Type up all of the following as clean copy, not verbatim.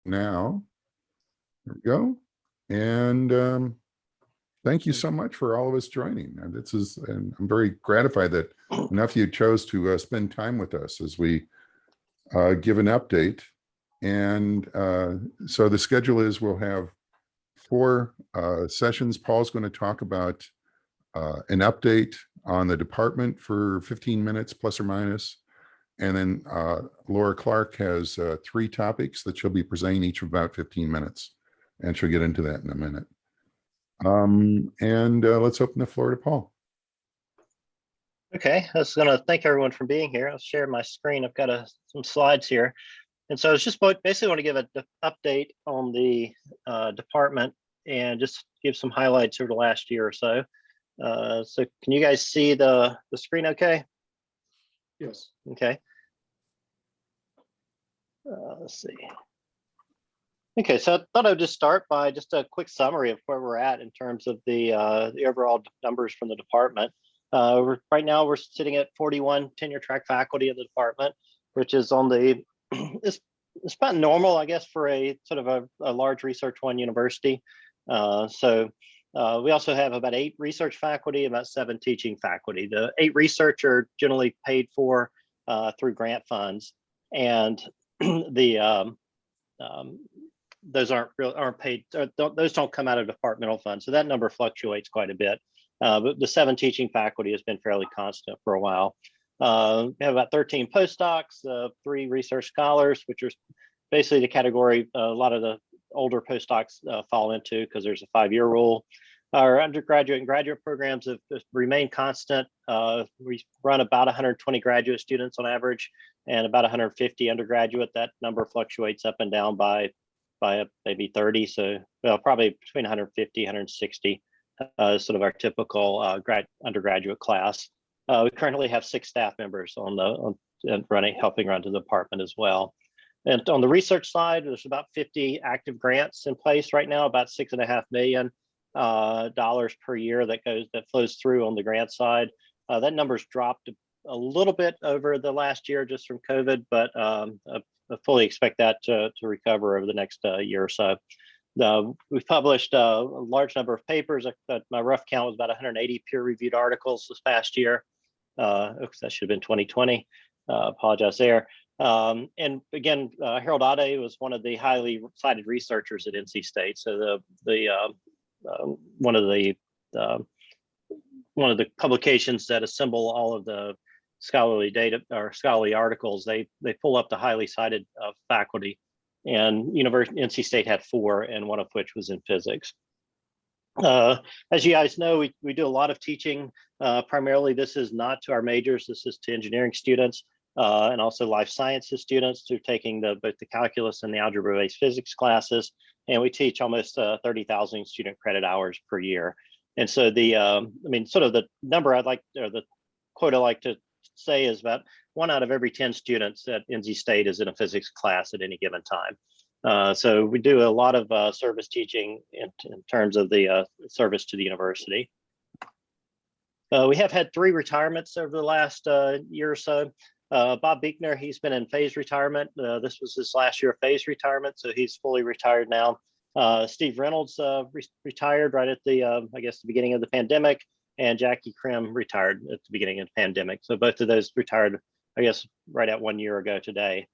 now. There we go. And thank you so much for all of us joining. And I'm very gratified that enough of you chose to spend time with us as we give an update. And so the schedule is we'll have 4 sessions. Paul's going to talk about an update on the department for 15 minutes plus or minus. And then Laura Clark has 3 topics that she'll be presenting, each of about 15 minutes. And she'll get into that in a minute. Let's open the floor to Paul. Okay, I was going to thank everyone for being here. I'll share my screen. I've got some slides here. And so I was just basically want to give an update on the department and just give some highlights over the last year or so. So can you guys see the screen okay? Yes. Okay. Let's see. Okay, so I thought I would just start by just a quick summary of where we're at in terms of the overall numbers from the department. Right now, we're sitting at 41 tenure track faculty in the department, which is on the, it's about normal, I guess, for a sort of a large Research 1 university. We also have about 8 research faculty, about 7 teaching faculty. The 8 research are generally paid for through grant funds, and those aren't paid. Those don't come out of departmental funds, so that number fluctuates quite a bit. But the 7 teaching faculty has been fairly constant for a while. We have about 13 postdocs, 3 research scholars, which are basically the category a lot of the older postdocs fall into because there's a 5-year rule. Our undergraduate and graduate programs have remained constant. We run about 120 graduate students on average and about 150 undergraduate. That number fluctuates up and down by maybe 30. So probably between 150, 160, sort of our typical undergraduate class. We currently have 6 staff members helping run the department as well. And on the research side, there's about 50 active grants in place right now, about $6.5 million per year that flows through on the grant side. That number's dropped a little bit over the last year just from COVID, but I fully expect that to recover over the next year or so. We've published a large number of papers. My rough count was about 180 peer-reviewed articles this past year. That should have been 2020. Apologize there. And again, Harold Ade was one of the highly cited researchers at NC State. So one of the publications that assemble all of the scholarly data or scholarly articles, they pull up the highly cited faculty, and NC State had 4, and one of which was in physics. As you guys know, we do a lot of teaching. Primarily, this is not to our majors. This is to engineering students and also life sciences students who are taking both the calculus and the algebra-based physics classes. And we teach almost 30,000 student credit hours per year. And so sort of the number the quote I like to say is about 1 out of every 10 students at NC State is in a physics class at any given time. So we do a lot of service teaching in terms of the service to the university. We have had 3 retirements over the last year or so. Bob Beekner, he's been in phased retirement. This was his last year of phased retirement, so he's fully retired now. Steve Reynolds retired right at the beginning of the pandemic, and Jackie Krim retired at the beginning of the pandemic. So both of those retired, I guess, right at 1 year ago today.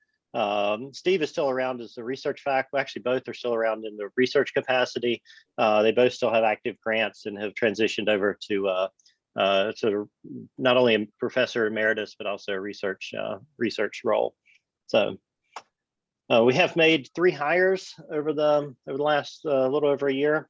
Steve is still around as a research faculty. Actually, both are still around in the research capacity. They both still have active grants and have transitioned over to not only a professor emeritus, but also a research role. So we have made 3 hires over the last little over a year.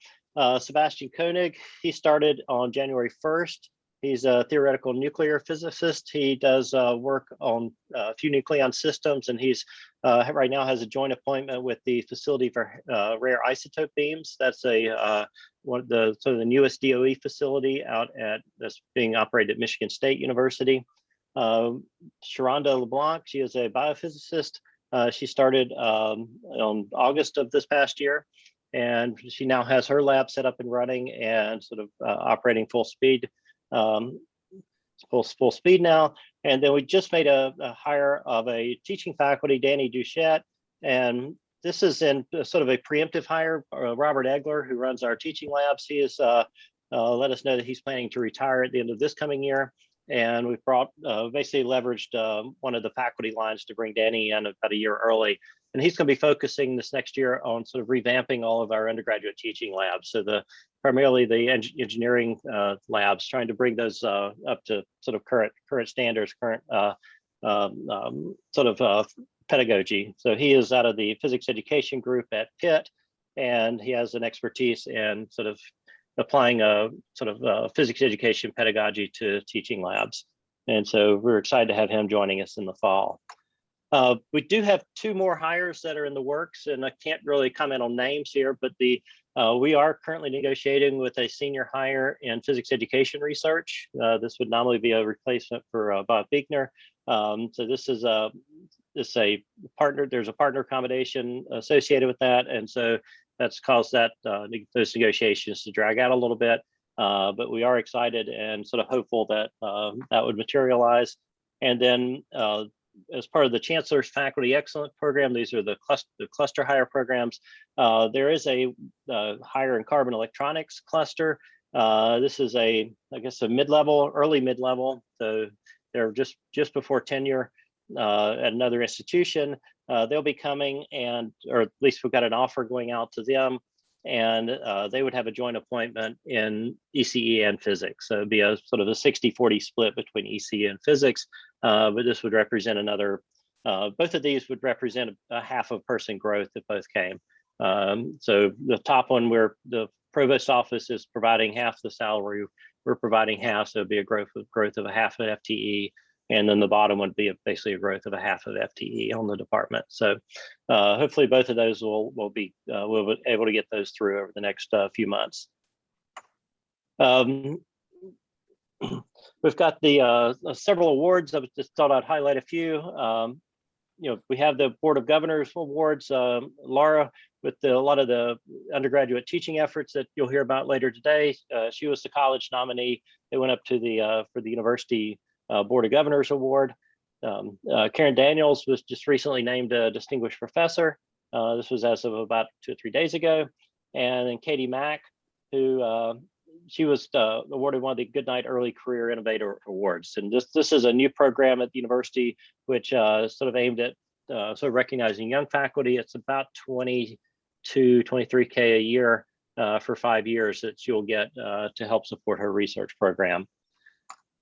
Sebastian Koenig, he started on January 1st. He's a theoretical nuclear physicist. He does work on a few nucleon systems, and he's right now has a joint appointment with the Facility for Rare Isotope Beams. That's one of the newest DOE facility that's being operated at Michigan State University. Sharonda LeBlanc, she is a biophysicist. She started on August of this past year, and she now has her lab set up and running and sort of operating full speed. Full speed now. And then we just made a hire of a teaching faculty, Danny Duchette, and this is in sort of a preemptive hire. Robert Egler, who runs our teaching labs, he has let us know that he's planning to retire at the end of this coming year. And we've brought basically leveraged one of the faculty lines to bring Danny in about a year early. And he's going to be focusing this next year on sort of revamping all of our undergraduate teaching labs. So primarily the engineering labs, trying to bring those up to sort of current standards, current sort of pedagogy. So he is out of the physics education group at Pitt, and he has an expertise in sort of applying a sort of physics education pedagogy to teaching labs. And so we're excited to have him joining us in the fall. We do have 2 more hires that are in the works, and I can't really comment on names here, but we are currently negotiating with a senior hire in physics education research. This would normally be a replacement for Bob Biegner. So this is a partner. There's a partner accommodation associated with that, and so that's caused those negotiations to drag out a little bit. But we are excited and sort of hopeful that that would materialize. And then as part of the Chancellor's Faculty Excellence Program, these are the cluster hire programs. There is a hire in carbon electronics cluster. This is I guess a mid-level, early mid-level. So they're just before tenure at another institution. They'll be coming, or at least we've got an offer going out to them, and they would have a joint appointment in ECE and physics. So it'd be a sort of a 60-40 split between ECE and physics, but this would represent another, both of these would represent a half of person growth if both came. So the top one, where the provost office is providing half the salary, we're providing half, so it'd be a growth of a half of FTE. And then the bottom would be basically a growth of a half of FTE on the department. So hopefully both of those we'll be able to get those through over the next few months. We've got the several awards. I just thought I'd highlight a few. We have the Board of Governors Awards. Laura, with a lot of the undergraduate teaching efforts that you'll hear about later today, she was the college nominee. They went up to for the university Board of Governors Award. Karen Daniels was just recently named a distinguished professor. This was as of about 2 or 3 days ago. And then Katie Mack, who she was awarded one of the Goodnight Early Career Innovator Awards. And this is a new program at the university, which sort of aimed at sort of recognizing young faculty. It's about $23K a year for 5 years that she'll get to help support her research program.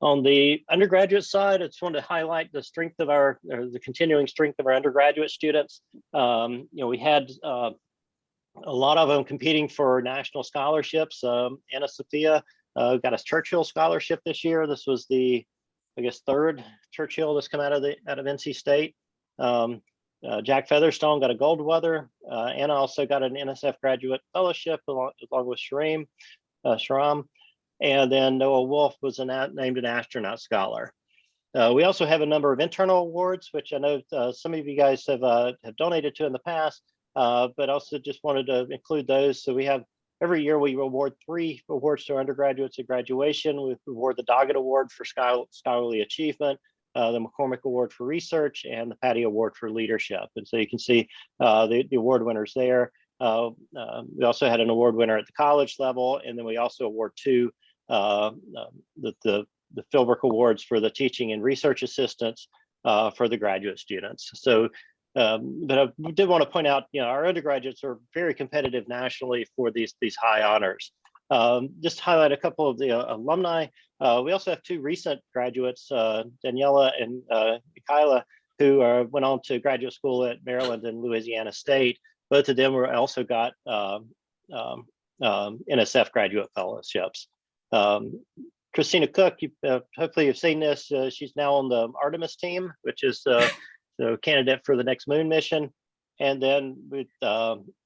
On the undergraduate side, I just wanted to highlight the strength of the continuing strength of our undergraduate students. We had a lot of them competing for national scholarships. Anna Sophia got a Churchill scholarship this year. This was the, I guess, 3rd Churchill that's come out of NC State. Jack Featherstone got a Goldweather. Anna also got an NSF graduate fellowship along with Shram. And then Noah Wolf was named an astronaut scholar. We also have a number of internal awards, which I know some of you guys have donated to in the past, but also just wanted to include those. So we have, every year we award 3 awards to our undergraduates at graduation. We award the Doggett Award for Scholarly Achievement, the McCormick Award for Research, and the Patty Award for Leadership. And so you can see the award winners there. We also had an award winner at the college level, and then we also award 2 the Philbrook Awards for the teaching and research assistants for the graduate students. So, but I did want to point out, our undergraduates are very competitive nationally for these high honors. Just to highlight a couple of the alumni. We also have 2 recent graduates, Daniela and Michaela, who went on to graduate school at Maryland and Louisiana State. Both of them also got NSF graduate fellowships. Christina Cook, hopefully you've seen this. She's now on the Artemis team, which is the candidate for the next moon mission. And then with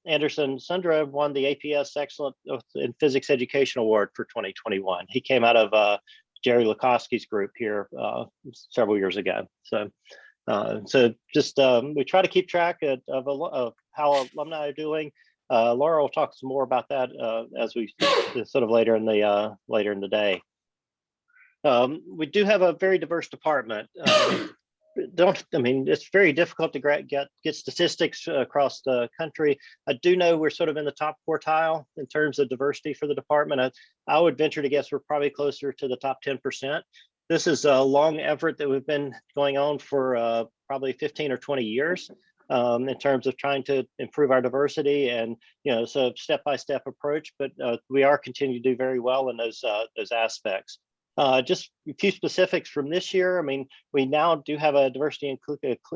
Anderson Sundra won the APS Excellent in Physics Education Award for 2021. He came out of Jerry Lukowski's group here several years ago. So just we try to keep track of how alumni are doing. Laura will talk some more about that as we sort of later in the day. We do have a very diverse department. I mean, it's very difficult to get statistics across the country. I do know we're sort of in the top quartile in terms of diversity for the department. I would venture to guess we're probably closer to the top 10%. This is a long effort that we've been going on for probably 15 or 20 years in terms of trying to improve our diversity, and so step-by-step approach. But we are continuing to do very well in those aspects. Just a few specifics from this year. I mean, we now do have a diversity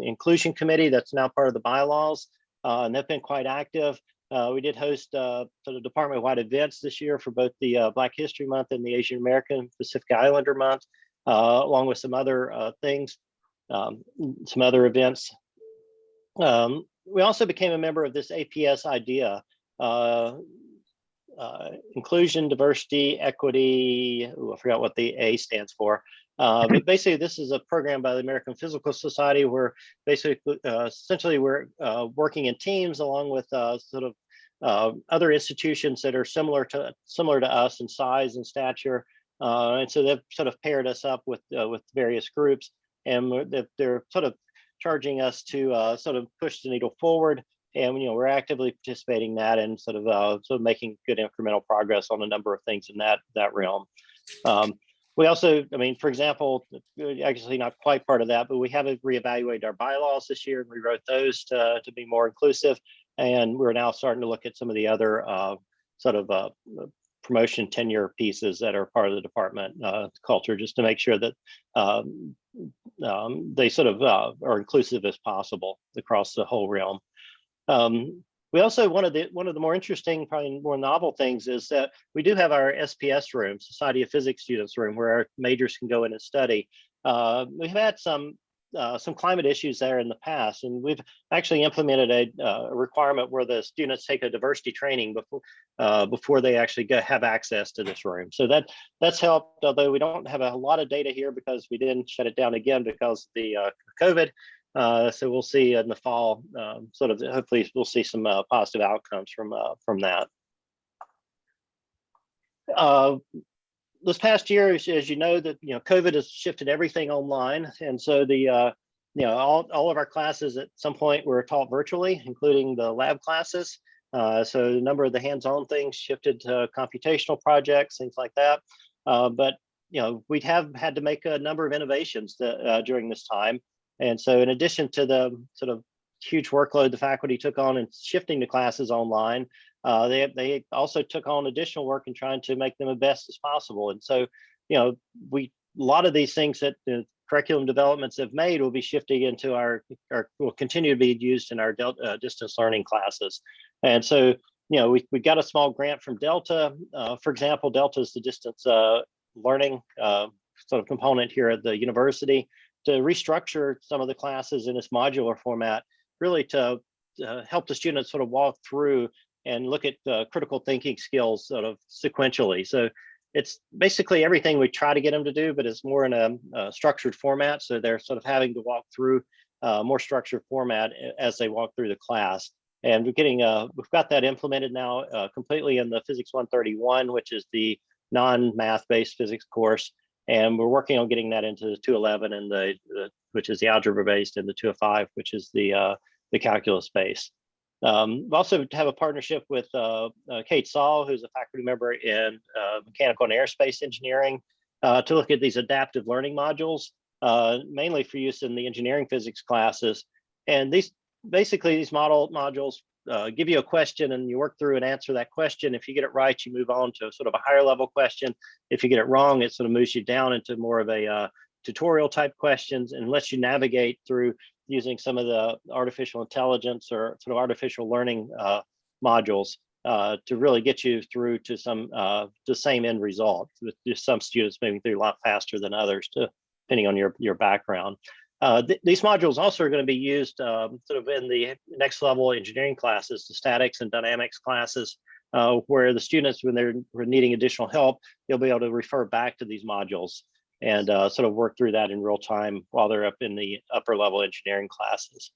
inclusion committee that's now part of the bylaws, and they've been quite active. We did host sort of department-wide events this year for both the Black History Month and the Asian American Pacific Islander Month, along with some other things, some other events. We also became a member of this APS IDEA, inclusion, diversity, equity. Ooh, I forgot what the A stands for. But basically, this is a program by the American Physical Society where basically, essentially, we're working in teams along with sort of other institutions that are similar to us in size and stature, and so they've sort of paired us up with various groups, and they're sort of charging us to sort of push the needle forward. And we're actively participating in that and sort of making good incremental progress on a number of things in that realm. We also, I mean, for example, actually not quite part of that, but we haven't reevaluated our bylaws this year and rewrote those to be more inclusive. And we're now starting to look at some of the other sort of promotion tenure pieces that are part of the department culture, just to make sure that they sort of are inclusive as possible across the whole realm. We also, one of the more interesting, probably more novel things is that we do have our SPS room, Society of Physics Students room, where our majors can go in and study. We've had some climate issues there in the past, and we've actually implemented a requirement where the students take a diversity training before they actually have access to this room. So that's helped, although we don't have a lot of data here because we didn't shut it down again because of the COVID. So we'll see in the fall, sort of, hopefully we'll see some positive outcomes from that. This past year, as you know, that COVID has shifted everything online, and so the all of our classes at some point were taught virtually, including the lab classes. So a number of the hands-on things shifted to computational projects, things like that. But we have had to make a number of innovations during this time. And so in addition to the sort of huge workload the faculty took on in shifting the classes online, they also took on additional work in trying to make them as best as possible. And so, a lot of these things that the curriculum developments have made will be shifting into will continue to be used in our distance learning classes. And so, we got a small grant from Delta. For example, Delta is the distance learning sort of component here at the university, to restructure some of the classes in this modular format, really to help the students sort of walk through and look at critical thinking skills sort of sequentially. So it's basically everything we try to get them to do, but it's more in a structured format. So they're sort of having to walk through more structured format as they walk through the class. And we've got that implemented now completely in the Physics 131, which is the non-math based physics course. And we're working on getting that into the 211 and which is the algebra based, and the 205, which is the calculus based. We also have a partnership with Kate Saul, who's a faculty member in mechanical and aerospace engineering, to look at these adaptive learning modules, mainly for use in the engineering physics classes. And these modules give you a question and you work through and answer that question. If you get it right, you move on to sort of a higher level question. If you get it wrong, it sort of moves you down into more of a tutorial type questions, and lets you navigate through using some of the artificial intelligence or sort of artificial learning modules to really get you through to the same end result, with just some students moving through a lot faster than others, depending on your background. These modules also are going to be used sort of in the next level engineering classes, the statics and dynamics classes, where the students, when they're needing additional help, they'll be able to refer back to these modules and sort of work through that in real time while they're up in the upper level engineering classes.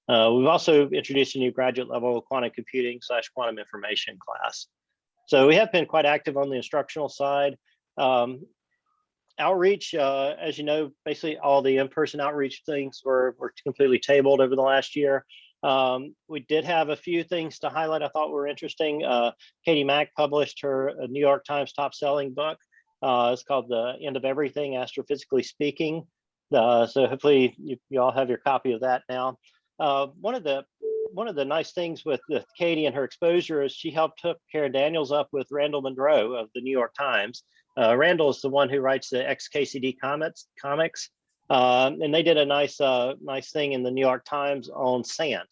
We've also introduced a new graduate level quantum computing / quantum information class. So we have been quite active on the instructional side. Outreach, as you know, basically all the in-person outreach things were completely tabled over the last year. We did have a few things to highlight I thought were interesting. Katie Mack published her New York Times top-selling book. It's called The End of Everything, Astrophysically Speaking. So hopefully you all have your copy of that now. One of the nice things with Katie and her exposure is she helped hook Karen Daniels up with Randall Monroe of the New York Times. Randall is the one who writes the XKCD comics. And they did a nice thing in the New York Times on sand.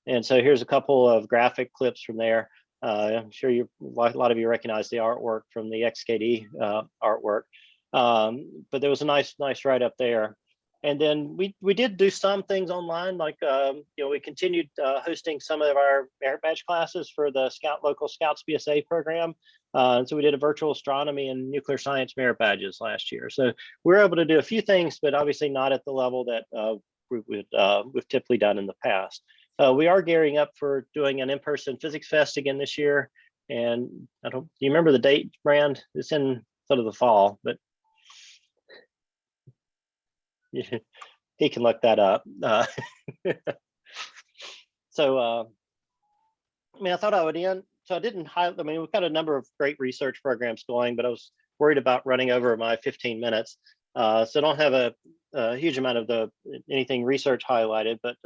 And so here's a couple of graphic clips from there. I'm sure a lot of you recognize the artwork from the XKD artwork. But there was a nice write up there. And then we did do some things online, like we continued hosting some of our merit badge classes for the local Scouts BSA program. And so we did a virtual astronomy and nuclear science merit badges last year. So we were able to do a few things, but obviously not at the level that we've typically done in the past. We are gearing up for doing an in-person physics fest again this year. And do you remember the date, Brand? It's in sort of the fall, but he can look that up. So, I thought I would end. So I didn't highlight, we've got a number of great research programs going, but I was worried about running over my 15 minutes. So I don't have a huge amount of anything research highlighted, but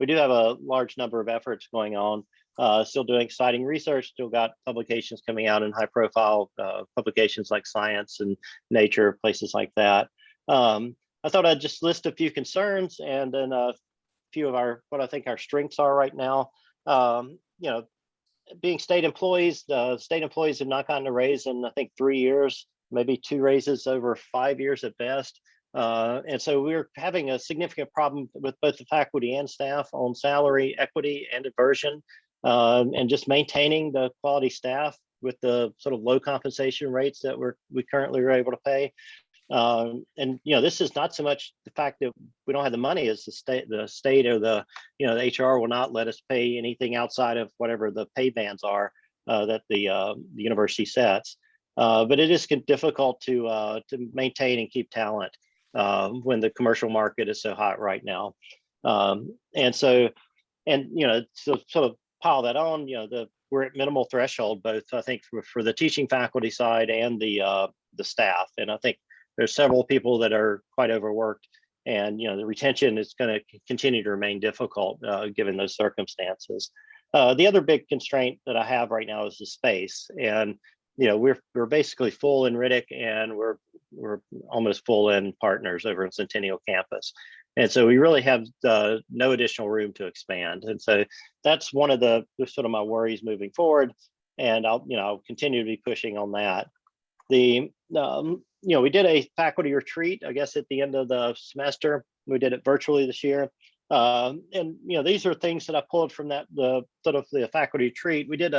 we do have a large number of efforts going on. Still doing exciting research, still got publications coming out in high profile publications like Science and Nature, places like that. I thought I'd just list a few concerns and then a few of what I think our strengths are right now. Being state employees have not gotten a raise in I think 3 years, maybe 2 raises over 5 years at best. And so we're having a significant problem with both the faculty and staff on salary, equity, and diversion, and just maintaining the quality staff with the sort of low compensation rates that we currently are able to pay. And this is not so much the fact that we don't have the money as the state or the HR will not let us pay anything outside of whatever the pay bands are that the university sets. But it is difficult to maintain and keep talent when the commercial market is so hot right now. And so sort of pile that on, we're at minimal threshold, both I think for the teaching faculty side and the staff. And I think there's several people that are quite overworked, and the retention is going to continue to remain difficult given those circumstances. The other big constraint that I have right now is the space, and we're basically full in Riddick, and we're almost full in Partners over in Centennial campus, and so we really have no additional room to expand. And so that's one of the sort of my worries moving forward, and I'll continue to be pushing on that. We did a faculty retreat, I guess, at the end of the semester. We did it virtually this year. And these are things that I pulled from the faculty retreat. We did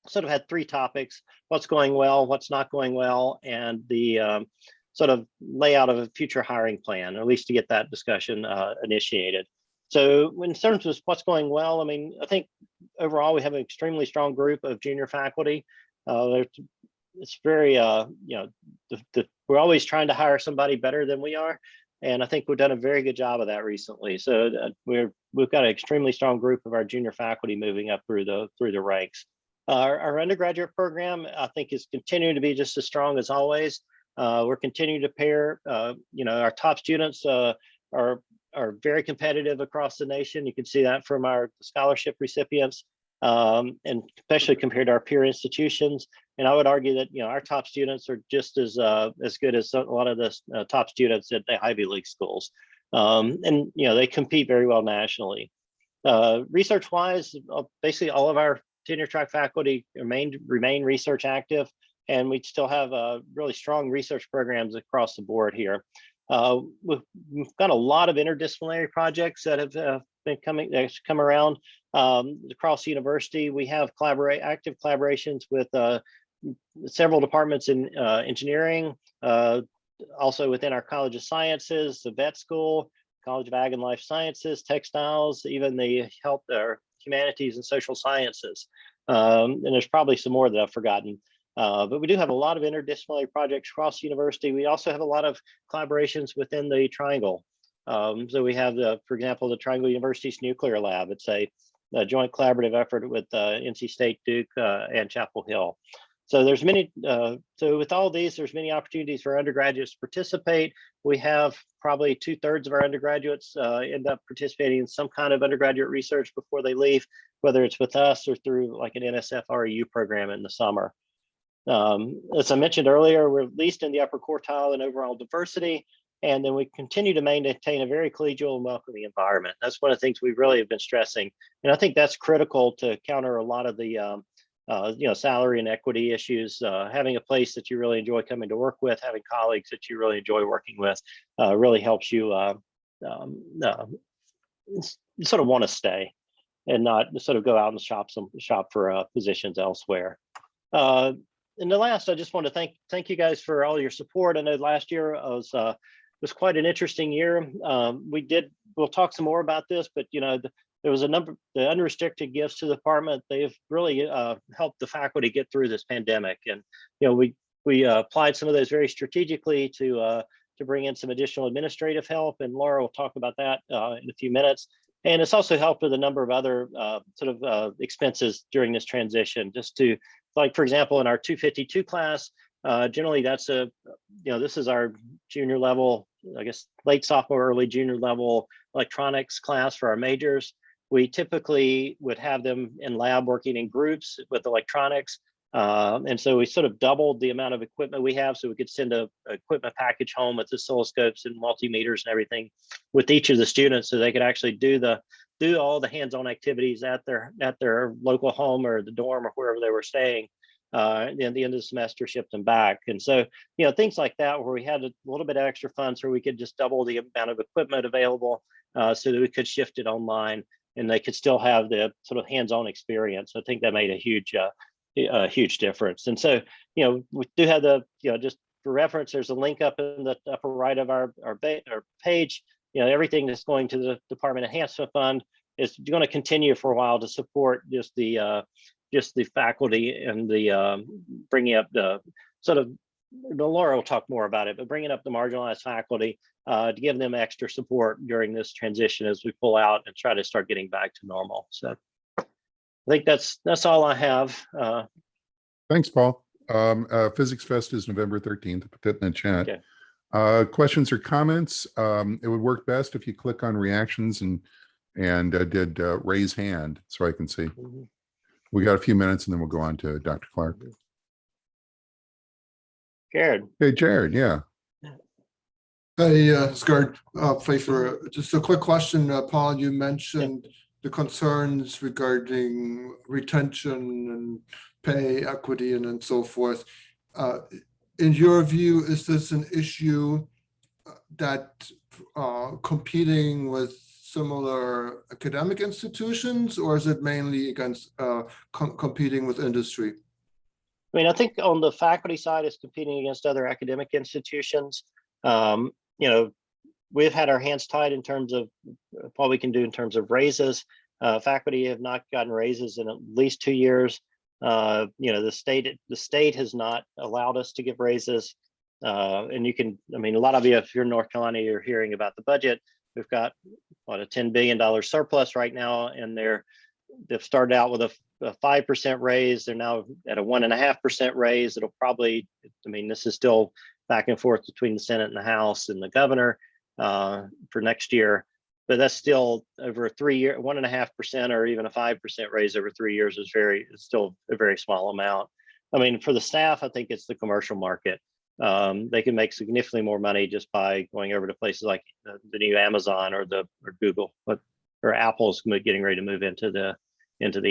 sort of had 3 topics: what's going well, what's not going well, and the sort of layout of a future hiring plan, or at least to get that discussion initiated. So in terms of what's going well, I think overall we have an extremely strong group of junior faculty. It's very, we're always trying to hire somebody better than we are. And I think we've done a very good job of that recently. So we've got an extremely strong group of our junior faculty moving up through the ranks. Our undergraduate program, I think, is continuing to be just as strong as always. We're continuing to pair, our top students are very competitive across the nation. You can see that from our scholarship recipients, and especially compared to our peer institutions. And I would argue that our top students are just as good as a lot of the top students at the Ivy League schools, and they compete very well nationally. Research-wise, basically all of our tenure track faculty remain research active, and we still have really strong research programs across the board here. We've got a lot of interdisciplinary projects that have come around across the university. We have active collaborations with several departments in engineering, also within our College of Sciences, the vet school, College of Ag and Life Sciences, textiles, even the health or humanities and social sciences. And there's probably some more that I've forgotten. But we do have a lot of interdisciplinary projects across the university. We also have a lot of collaborations within the Triangle. So we have, for example, the Triangle University's Nuclear Lab. It's a joint collaborative effort with NC State, Duke, and Chapel Hill. So there's many, so with all these, there's many opportunities for undergraduates to participate. We have probably 2/3 of our undergraduates end up participating in some kind of undergraduate research before they leave, whether it's with us or through like an NSF REU program in the summer. As I mentioned earlier, we're at least in the upper quartile in overall diversity, and then we continue to maintain a very collegial and welcoming environment. That's one of the things we really have been stressing, and I think that's critical to counter a lot of the salary and equity issues. Having a place that you really enjoy coming to work with, having colleagues that you really enjoy working with, really helps you sort of want to stay and not sort of go out and shop for positions elsewhere. And the last, I just want to thank you guys for all your support. I know last year was quite an interesting year. We'll talk some more about this, but there was the unrestricted gifts to the department. They've really helped the faculty get through this pandemic. And we applied some of those very strategically to bring in some additional administrative help. And Laura will talk about that in a few minutes. And it's also helped with a number of other expenses during this transition, just to, like, for example, in our 252 class, generally that's this is our junior level, I guess, late sophomore, early junior level electronics class for our majors. We typically would have them in lab working in groups with electronics. And so we sort of doubled the amount of equipment we have, so we could send a equipment package home with oscilloscopes and multimeters and everything with each of the students, so they could actually do all the hands-on activities at their local home or the dorm or wherever they were staying. And at the end of the semester, ship them back. And so, things like that, where we had a little bit of extra funds where we could just double the amount of equipment available, so that we could shift it online and they could still have the sort of hands-on experience. I think that made a huge difference. And so, we do have just for reference, there's a link up in the upper right of our page. Everything that's going to the Department Enhancement Fund is going to continue for a while to support just the faculty and the bringing up the sort of, Laura will talk more about it, but bringing up the marginalized faculty to give them extra support during this transition as we pull out and try to start getting back to normal. So I think that's all I have. Thanks, Paul. Physics Fest is November 13th. Put that in the chat. Okay. Questions or comments? It would work best if you click on reactions and did raise hand so I can see. Mm-hmm. We got a few minutes and then we'll go on to Dr. Clark. Jared. Hey, Jared. Yeah. Hey, Scott Pfeiffer. Just a quick question, Paul. You mentioned the concerns regarding retention and pay equity and so forth. In your view, is this an issue that competing with similar academic institutions, or is it mainly against competing with industry? I mean, I think on the faculty side, it's competing against other academic institutions. We've had our hands tied in terms of what we can do in terms of raises. Faculty have not gotten raises in at least 2 years. The state has not allowed us to give raises. And a lot of you, if you're in North Carolina, you're hearing about the budget. We've got a $10 billion surplus right now, and they've started out with a 5% raise. They're now at a 1.5% raise. It'll probably, this is still back and forth between the Senate and the House and the governor for next year, but that's still over a 3 year, 1.5% or even a 5% raise over 3 years is still a very small amount. For the staff, I think it's the commercial market. They can make significantly more money just by going over to places like the new Amazon or Google, or Apple's getting ready to move into the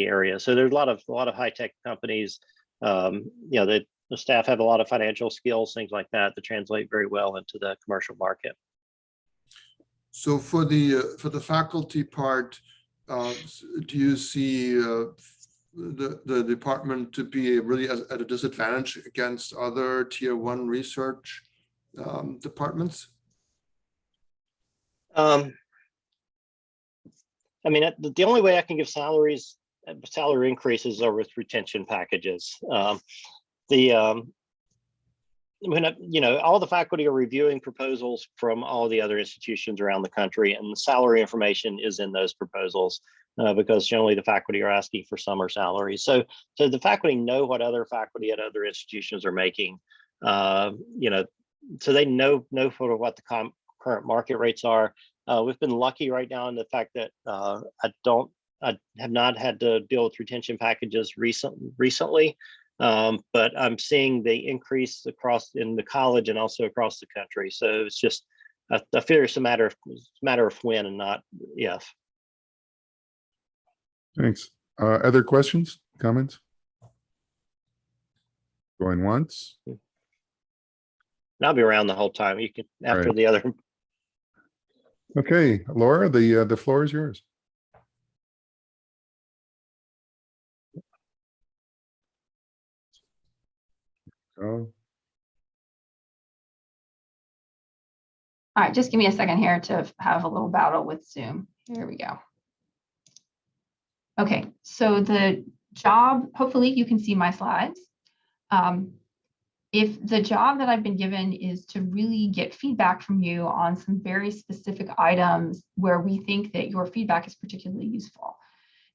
area. So there's a lot of high tech companies. The staff have a lot of financial skills, things like that translate very well into the commercial market. So for the faculty part, do you see the department to be really at a disadvantage against other tier 1 research departments? The only way I can give salary increases are with retention packages. all the faculty are reviewing proposals from all the other institutions around the country, and the salary information is in those proposals because generally the faculty are asking for summer salaries. So the faculty know what other faculty at other institutions are making, so they know sort of what the current market rates are. We've been lucky right now in the fact that I have not had to deal with retention packages recently. But I'm seeing the increase across in the college and also across the country. So it's just, I fear it's a matter of when and not if. Thanks. Other questions, comments? Going once? And I'll be around the whole time. You can, after Right. the other. Okay, Laura, the floor is yours. Oh, All right, just give me a second here to have a little battle with Zoom. Here we go. Okay, so the job, hopefully you can see my slides. If the job that I've been given is to really get feedback from you on some very specific items where we think that your feedback is particularly useful.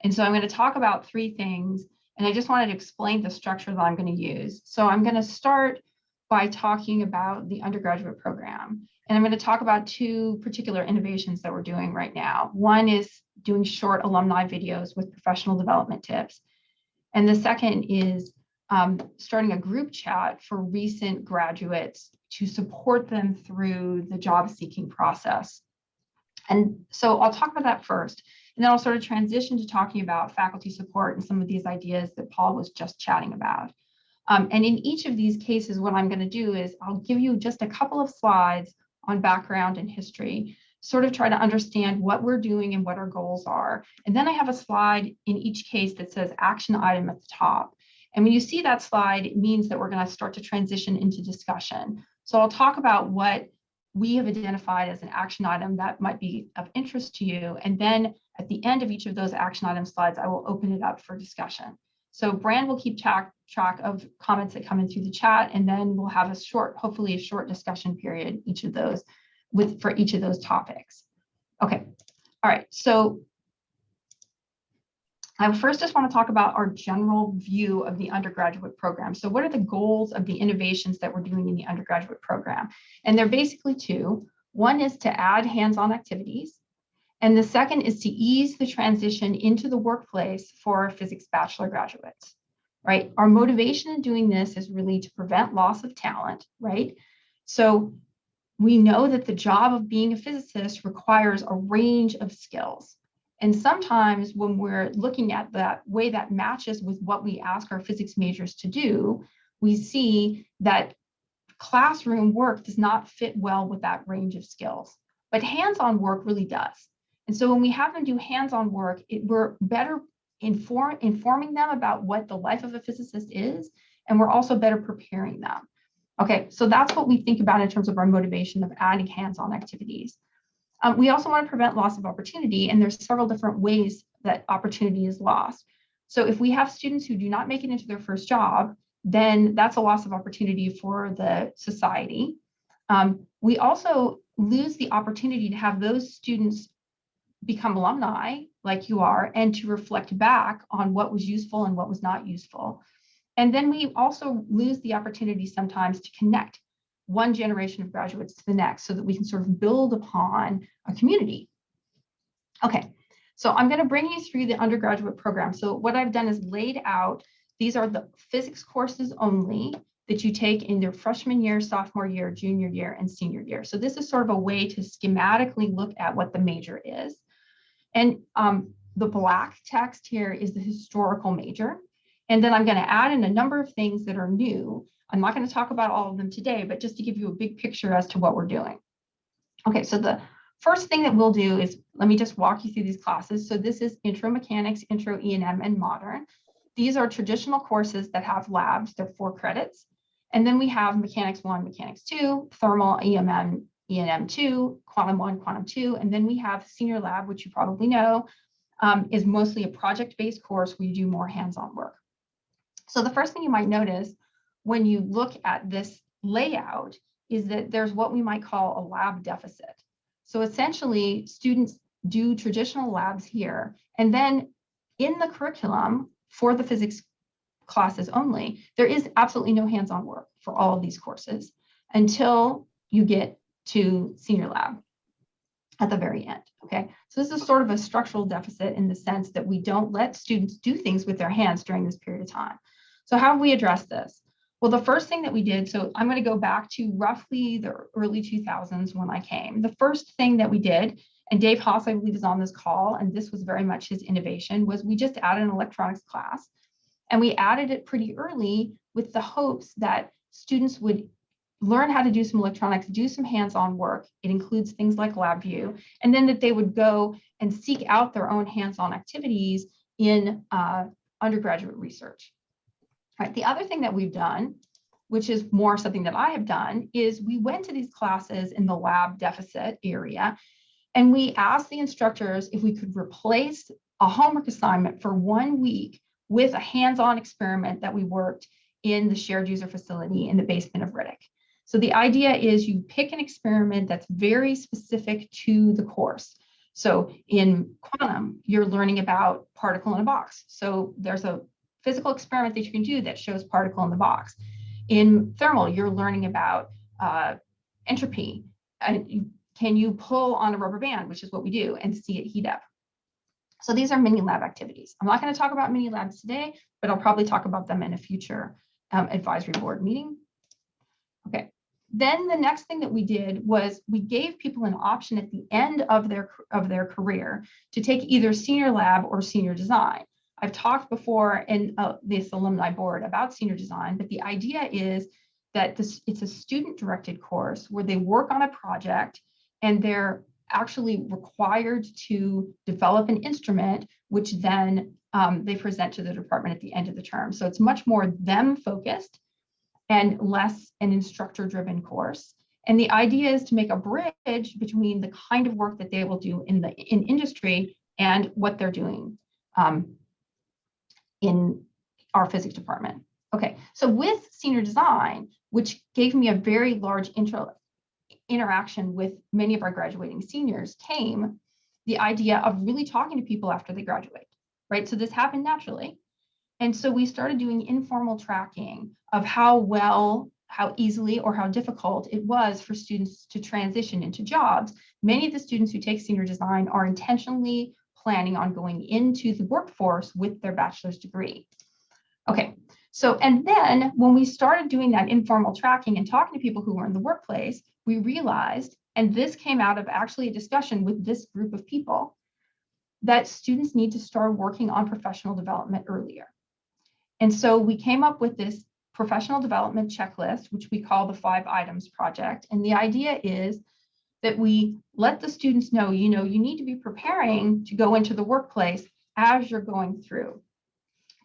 And so I'm going to talk about 3 things, and I just wanted to explain the structure that I'm going to use. So I'm going to start by talking about the undergraduate program. And I'm going to talk about 2 particular innovations that we're doing right now. One is doing short alumni videos with professional development tips. And the second is starting a group chat for recent graduates to support them through the job seeking process. And so I'll talk about that first, and then I'll sort of transition to talking about faculty support and some of these ideas that Paul was just chatting about. And in each of these cases, what I'm going to do is I'll give you just a couple of slides on background and history, sort of try to understand what we're doing and what our goals are. And then I have a slide in each case that says action item at the top. And when you see that slide, it means that we're going to start to transition into discussion. So I'll talk about what we have identified as an action item that might be of interest to you. And then at the end of each of those action item slides, I will open it up for discussion. So Brand will keep track of comments that come in through the chat, and then we'll have hopefully a short discussion period, for each of those topics. Okay, all right, so I first just want to talk about our general view of the undergraduate program. So what are the goals of the innovations that we're doing in the undergraduate program? And they're basically 2. One is to add hands-on activities, and the second is to ease the transition into the workplace for our physics bachelor graduates, right? Our motivation in doing this is really to prevent loss of talent, right? So we know that the job of being a physicist requires a range of skills. And sometimes when we're looking at that way that matches with what we ask our physics majors to do, we see that classroom work does not fit well with that range of skills, but hands-on work really does. And so when we have them do hands-on work, we're better informing them about what the life of a physicist is, and we're also better preparing them. Okay, so that's what we think about in terms of our motivation of adding hands-on activities. We also want to prevent loss of opportunity, and there's several different ways that opportunity is lost. So if we have students who do not make it into their first job, then that's a loss of opportunity for the society. We also lose the opportunity to have those students become alumni like you are, and to reflect back on what was useful and what was not useful. And then we also lose the opportunity sometimes to connect one generation of graduates to the next so that we can sort of build upon a community. Okay, so I'm going to bring you through the undergraduate program. So what I've done is laid out, these are the physics courses only that you take in your freshman year, sophomore year, junior year, and senior year. So this is sort of a way to schematically look at what the major is. And the black text here is the historical major. And then I'm going to add in a number of things that are new. I'm not going to talk about all of them today, but just to give you a big picture as to what we're doing. Okay, so the first thing that we'll do is, let me just walk you through these classes. So this is Intro Mechanics, Intro E&M, and Modern. These are traditional courses that have labs. They're 4 credits. And then we have Mechanics 1, Mechanics 2, Thermal, E&M 2, Quantum 1, Quantum 2. And then we have Senior Lab, which you probably know, is mostly a project-based course where you do more hands-on work. So the first thing you might notice when you look at this layout is that there's what we might call a lab deficit. So essentially, students do traditional labs here, and then in the curriculum for the physics classes only, there is absolutely no hands-on work for all of these courses until you get to senior lab at the very end, okay? So this is sort of a structural deficit in the sense that we don't let students do things with their hands during this period of time. So how have we addressed this? Well, the first thing that we did, so I'm going to go back to roughly the early 2000s when I came. The first thing that we did, and Dave Haas, I believe, is on this call, and this was very much his innovation, was we just added an electronics class. And we added it pretty early with the hopes that students would learn how to do some electronics, do some hands-on work. It includes things like LabVIEW, and then that they would go and seek out their own hands-on activities in undergraduate research. All right, the other thing that we've done, which is more something that I have done, is we went to these classes in the lab deficit area, and we asked the instructors if we could replace a homework assignment for 1 week with a hands-on experiment that we worked in the shared user facility in the basement of Riddick. So the idea is you pick an experiment that's very specific to the course. So in quantum, you're learning about particle in a box. So there's a physical experiment that you can do that shows particle in the box. In thermal, you're learning about entropy. And can you pull on a rubber band, which is what we do, and see it heat up? So these are mini lab activities. I'm not going to talk about mini labs today, but I'll probably talk about them in a future advisory board meeting. Okay. Then the next thing that we did was we gave people an option at the end of their career to take either senior lab or senior design. I've talked before in this alumni board about senior design, but the idea is that it's a student-directed course where they work on a project and they're actually required to develop an instrument, which then they present to the department at the end of the term. So it's much more them focused and less an instructor-driven course. And the idea is to make a bridge between the kind of work that they will do in industry and what they're doing in our physics department. Okay, so with senior design, which gave me a very large interaction with many of our graduating seniors, came the idea of really talking to people after they graduate, right? So this happened naturally. And so we started doing informal tracking of how well, how easily, or how difficult it was for students to transition into jobs. Many of the students who take senior design are intentionally planning on going into the workforce with their bachelor's degree. Okay, so, and then when we started doing that informal tracking and talking to people who were in the workplace, we realized, and this came out of actually a discussion with this group of people, that students need to start working on professional development earlier. And so we came up with this professional development checklist, which we call the 5 items project. And the idea is that we let the students know, you need to be preparing to go into the workplace as you're going through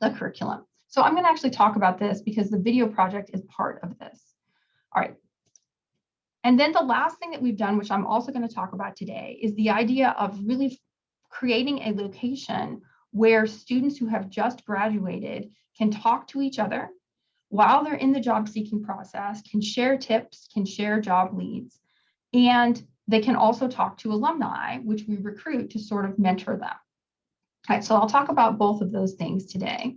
the curriculum. So I'm going to actually talk about this because the video project is part of this. All right. And then the last thing that we've done, which I'm also going to talk about today, is the idea of really creating a location where students who have just graduated can talk to each other while they're in the job seeking process, can share tips, can share job leads, and they can also talk to alumni, which we recruit to sort of mentor them. All right, so I'll talk about both of those things today,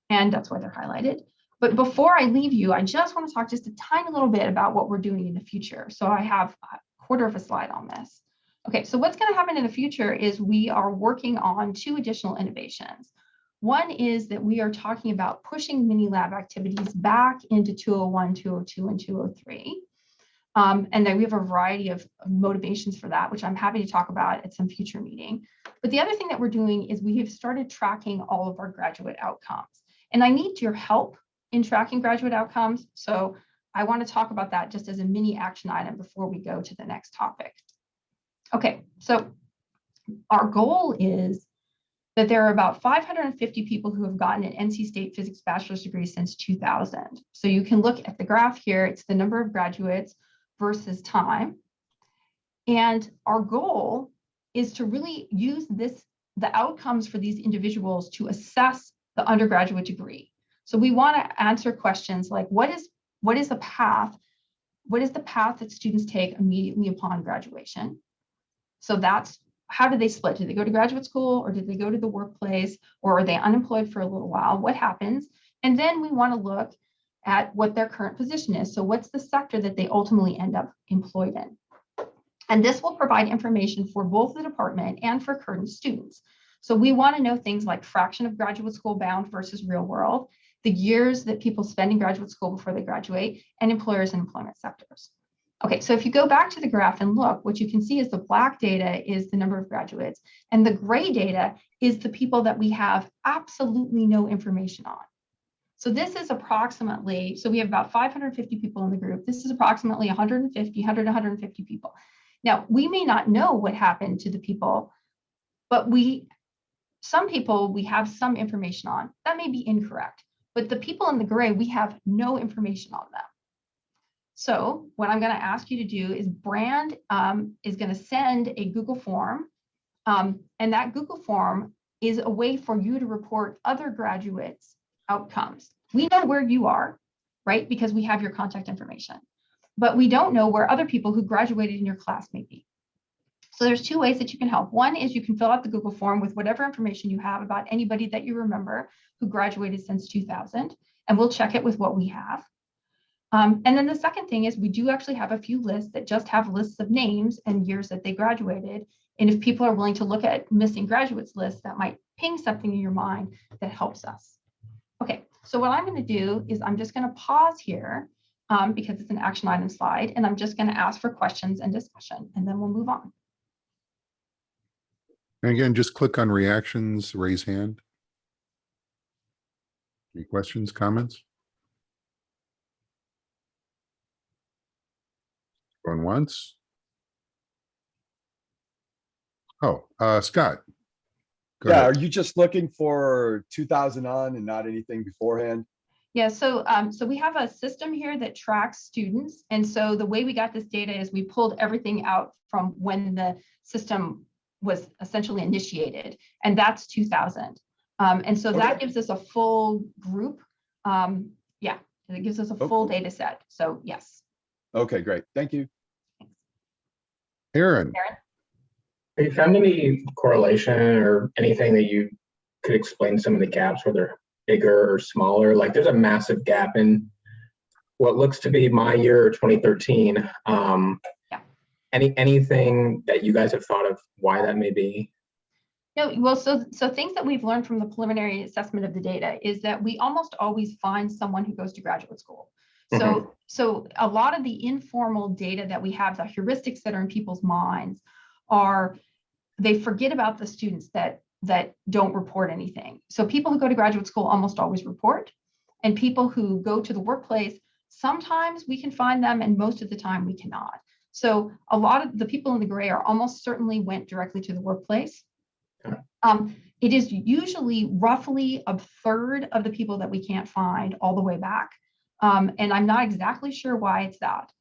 and that's why they're highlighted. But before I leave you, I just want to talk just a tiny little bit about what we're doing in the future. So I have a quarter of a slide on this. Okay, so what's going to happen in the future is we are working on 2 additional innovations. One is that we are talking about pushing mini lab activities back into 201, 202, and 203. And then we have a variety of motivations for that, which I'm happy to talk about at some future meeting. But the other thing that we're doing is we have started tracking all of our graduate outcomes. And I need your help in tracking graduate outcomes. So I want to talk about that just as a mini action item before we go to the next topic. Okay, so our goal is that there are about 550 people who have gotten an NC State physics bachelor's degree since 2000. So you can look at the graph here. It's the number of graduates versus time. And our goal is to really use the outcomes for these individuals to assess the undergraduate degree. So we want to answer questions like, what is the path? What is the path that students take immediately upon graduation? So that's, how do they split? Do they go to graduate school, or did they go to the workplace, or are they unemployed for a little while? What happens? And then we want to look at what their current position is. So what's the sector that they ultimately end up employed in? And this will provide information for both the department and for current students. So we want to know things like fraction of graduate school bound versus real world, the years that people spend in graduate school before they graduate, and employers and employment sectors. Okay, so if you go back to the graph and look, what you can see is the black data is the number of graduates, and the gray data is the people that we have absolutely no information on. So this is approximately, so we have about 550 people in the group. This is approximately 150 people. Now, we may not know what happened to the people, but some people we have some information on. That may be incorrect, but the people in the gray, we have no information on them. So what I'm going to ask you to do is Brand is going to send a Google form, and that Google form is a way for you to report other graduates' outcomes. We know where you are, right? Because we have your contact information, but we don't know where other people who graduated in your class may be. So there's two ways that you can help. One is you can fill out the Google form with whatever information you have about anybody that you remember who graduated since 2000, and we'll check it with what we have. And then the second thing is we do actually have a few lists that just have lists of names and years that they graduated. And if people are willing to look at missing graduates lists, that might ping something in your mind that helps us. Okay, so what I'm going to do is I'm just going to pause here because it's an action item slide, and I'm just going to ask for questions and discussion, and then we'll move on. And again, just click on reactions, raise hand. Any questions, comments? Going once. Oh, Scott. Go Yeah, ahead. are you just looking for 2000 on and not anything beforehand? Yeah, so we have a system here that tracks students. And so the way we got this data is we pulled everything out from when the system was essentially initiated, and that's 2000. And so that gives us a full group. Yeah, it gives us a full data set. So yes. Okay, great. Thank you. Aaron. Have you found any correlation or anything that you could explain some of the gaps, whether bigger or smaller? Like there's a massive gap in what looks to be my year, 2013. Anything that you guys have thought of why that may be? No, well, so things that we've learned from the preliminary assessment of the data is that we almost always find someone who goes to graduate school. So a lot of the informal data that we have, the heuristics that are in people's minds, are they forget about the students that don't report anything. So people who go to graduate school almost always report, and people who go to the workplace, sometimes we can find them, and most of the time we cannot. So a lot of the people in the gray are almost certainly went directly to the workplace. It is usually roughly a third of the people that we can't find all the way back. And I'm not exactly sure why it's that.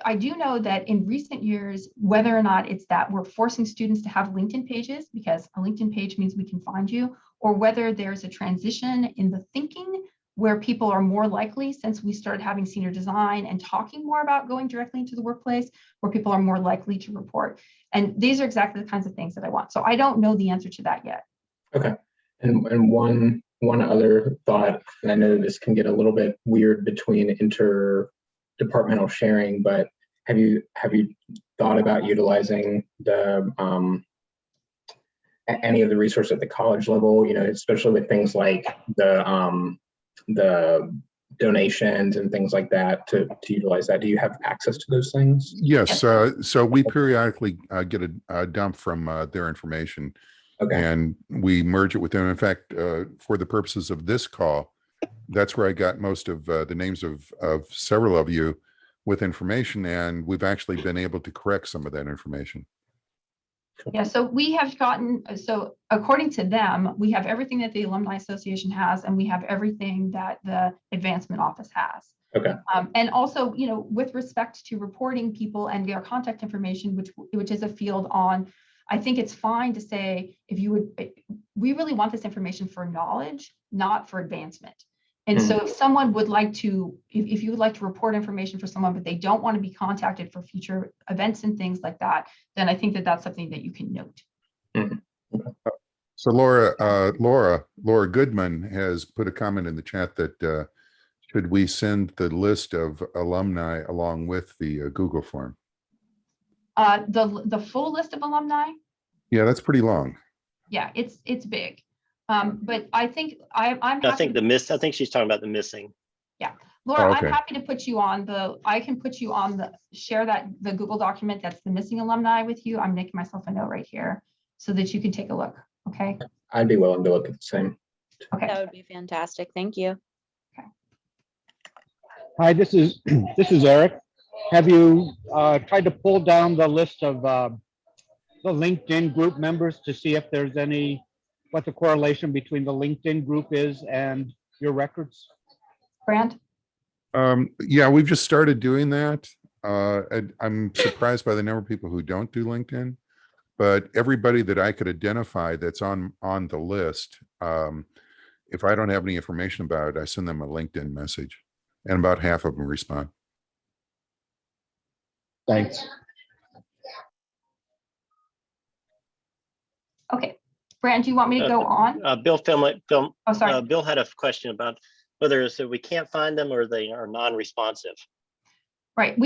I do know that in recent years, whether or not it's that we're forcing students to have LinkedIn pages because a LinkedIn page means we can find you, or whether there's a transition in the thinking where people are more likely, since we started having senior design and talking more about going directly into the workplace, where people are more likely to report. And these are exactly the kinds of things that I want. So I don't know the answer to that yet. Okay. And one other thought, and I know this can get a little bit weird between interdepartmental sharing, but have you thought about utilizing the any of the resources at the college level, you know, especially with things like the donations and things like that to utilize that? Do you have access to those things? Yes. So we periodically get a dump from their information. Okay. And we merge it with them. In fact, for the purposes of this call, that's where I got most of the names of several of you with information, and we've actually been able to correct some of that information. Yeah, so we have gotten, so according to them, we have everything that the Alumni Association has, and we have everything that the Advancement Office has. Okay. And also, you know, with respect to reporting people and their contact information, which is a field on, I think it's fine to say, if you would, we really want this information for knowledge, not for advancement. And so if someone would like to, if you would like to report information for someone, but they don't want to be contacted for future events and things like that, then I think that that's something that you can note. So Laura Goodman has put a comment in the chat that should we send the list of alumni along with the Google form? The full list of alumni, Yeah, that's pretty long. yeah, it's big. But I think I'm happy. I think she's talking about the missing. Laura, Oh, okay. I'm happy to put you on I can put you on share the Google document that's the missing alumni with you. I'm making myself a note right here so that you can take a look. Okay. I'd be willing to look at the same. Okay. That would be fantastic. Thank you. Hi, this is Eric. Have you tried to pull down the list of the LinkedIn group members to see if there's what the correlation between the LinkedIn group is and your records? Brand? Yeah, we've just started doing that. I'm surprised by the number of people who don't do LinkedIn, but everybody that I could identify that's on the list, if I don't have any information about it, I send them a LinkedIn message, and about half of them respond. Thanks. Okay. Brand, do you want me to go on? Bill Oh, sorry. Bill had a question about whether so we can't find them or they are non-responsive. Right.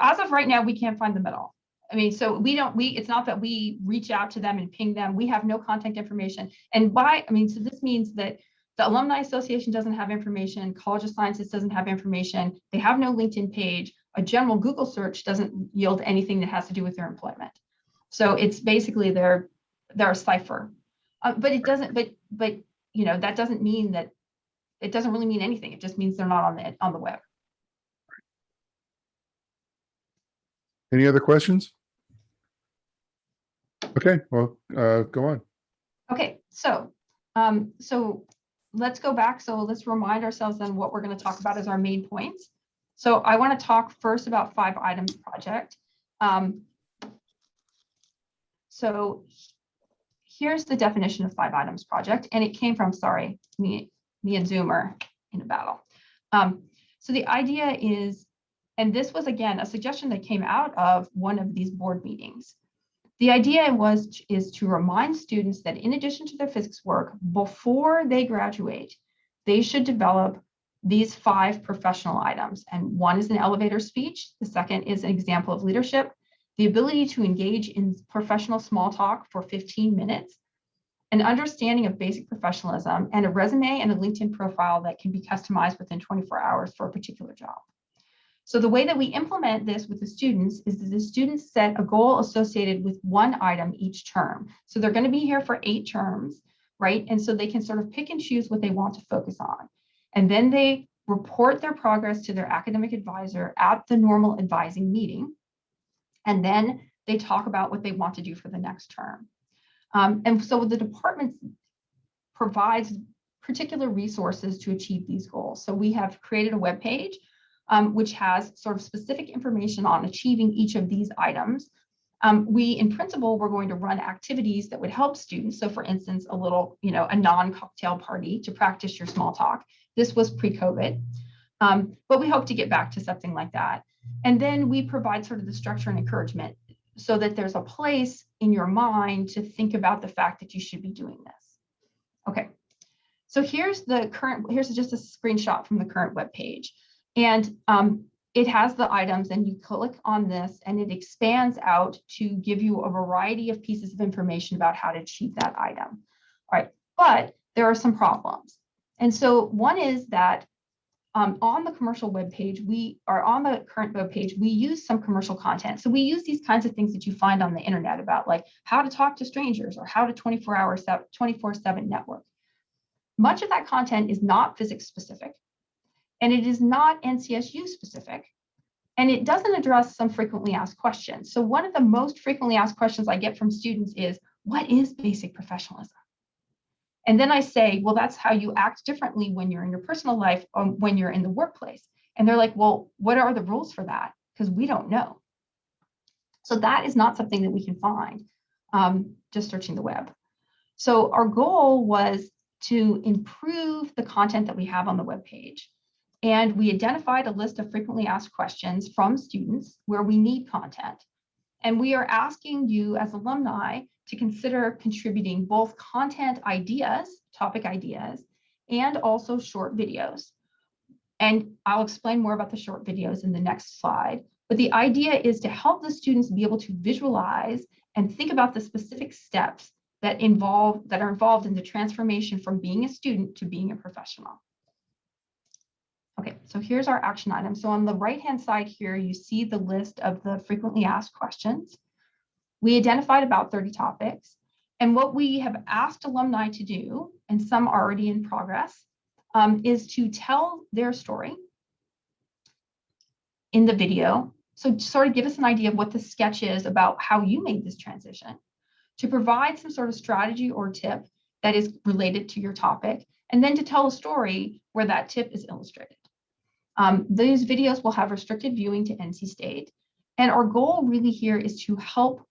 As of right now, we can't find them at all. I mean, so it's not that we reach out to them and ping them. We have no contact information. And so this means that the Alumni Association doesn't have information. College of Sciences doesn't have information. They have no LinkedIn page. A general Google search doesn't yield anything that has to do with their employment. So it's basically they're a cipher. But it doesn't, but you know, that doesn't mean that it doesn't really mean anything. It just means they're not on the web. Any other questions? Okay, well, go on. Okay, so let's go back. So let's remind ourselves then what we're going to talk about as our main points. So I want to talk first about 5 items project. So here's the definition of 5 items project, and it came from, sorry, me and Zoom are in a battle. So the idea is, and this was again a suggestion that came out of one of these board meetings. The idea is to remind students that in addition to their physics work, before they graduate, they should develop these 5 professional items. And one is an elevator speech. The second is an example of leadership, the ability to engage in professional small talk for 15 minutes, an understanding of basic professionalism, and a resume and a LinkedIn profile that can be customized within 24 hours for a particular job. So the way that we implement this with the students is that the students set a goal associated with one item each term. So they're going to be here for 8 terms, right? And so they can sort of pick and choose what they want to focus on. And then they report their progress to their academic advisor at the normal advising meeting. And then they talk about what they want to do for the next term. And so the department provides particular resources to achieve these goals. So we have created a web page which has sort of specific information on achieving each of these items. In principle, we're going to run activities that would help students. So for instance, a little, a non-cocktail party to practice your small talk. This was pre-COVID, but we hope to get back to something like that. And then we provide sort of the structure and encouragement so that there's a place in your mind to think about the fact that you should be doing this. Okay, so here's just a screenshot from the current web page. And it has the items, and you click on this and it expands out to give you a variety of pieces of information about how to achieve that item. All right, but there are some problems. And so one is that on the commercial web page, on the current web page, we use some commercial content. So we use these kinds of things that you find on the internet about like how to talk to strangers or how to 24/7 network. Much of that content is not physics specific. And it is not NCSU specific, and it doesn't address some frequently asked questions. So one of the most frequently asked questions I get from students is, what is basic professionalism? And then I say, well, that's how you act differently when you're in your personal life or when you're in the workplace. And they're like, well, what are the rules for that? Because we don't know. So that is not something that we can find. just searching the web. So our goal was to improve the content that we have on the web page. And we identified a list of frequently asked questions from students where we need content. And we are asking you as alumni to consider contributing both content ideas, topic ideas, and also short videos. And I'll explain more about the short videos in the next slide. But the idea is to help the students be able to visualize and think about the specific steps that are involved in the transformation from being a student to being a professional. Okay, so here's our action item. So on the right-hand side here, you see the list of the frequently asked questions. We identified about 30 topics. And what we have asked alumni to do, and some already in progress, is to tell their story in the video. So sort of give us an idea of what the sketch is about how you made this transition, to provide some sort of strategy or tip that is related to your topic, and then to tell a story where that tip is illustrated. These videos will have restricted viewing to NC State. And our goal really here is to help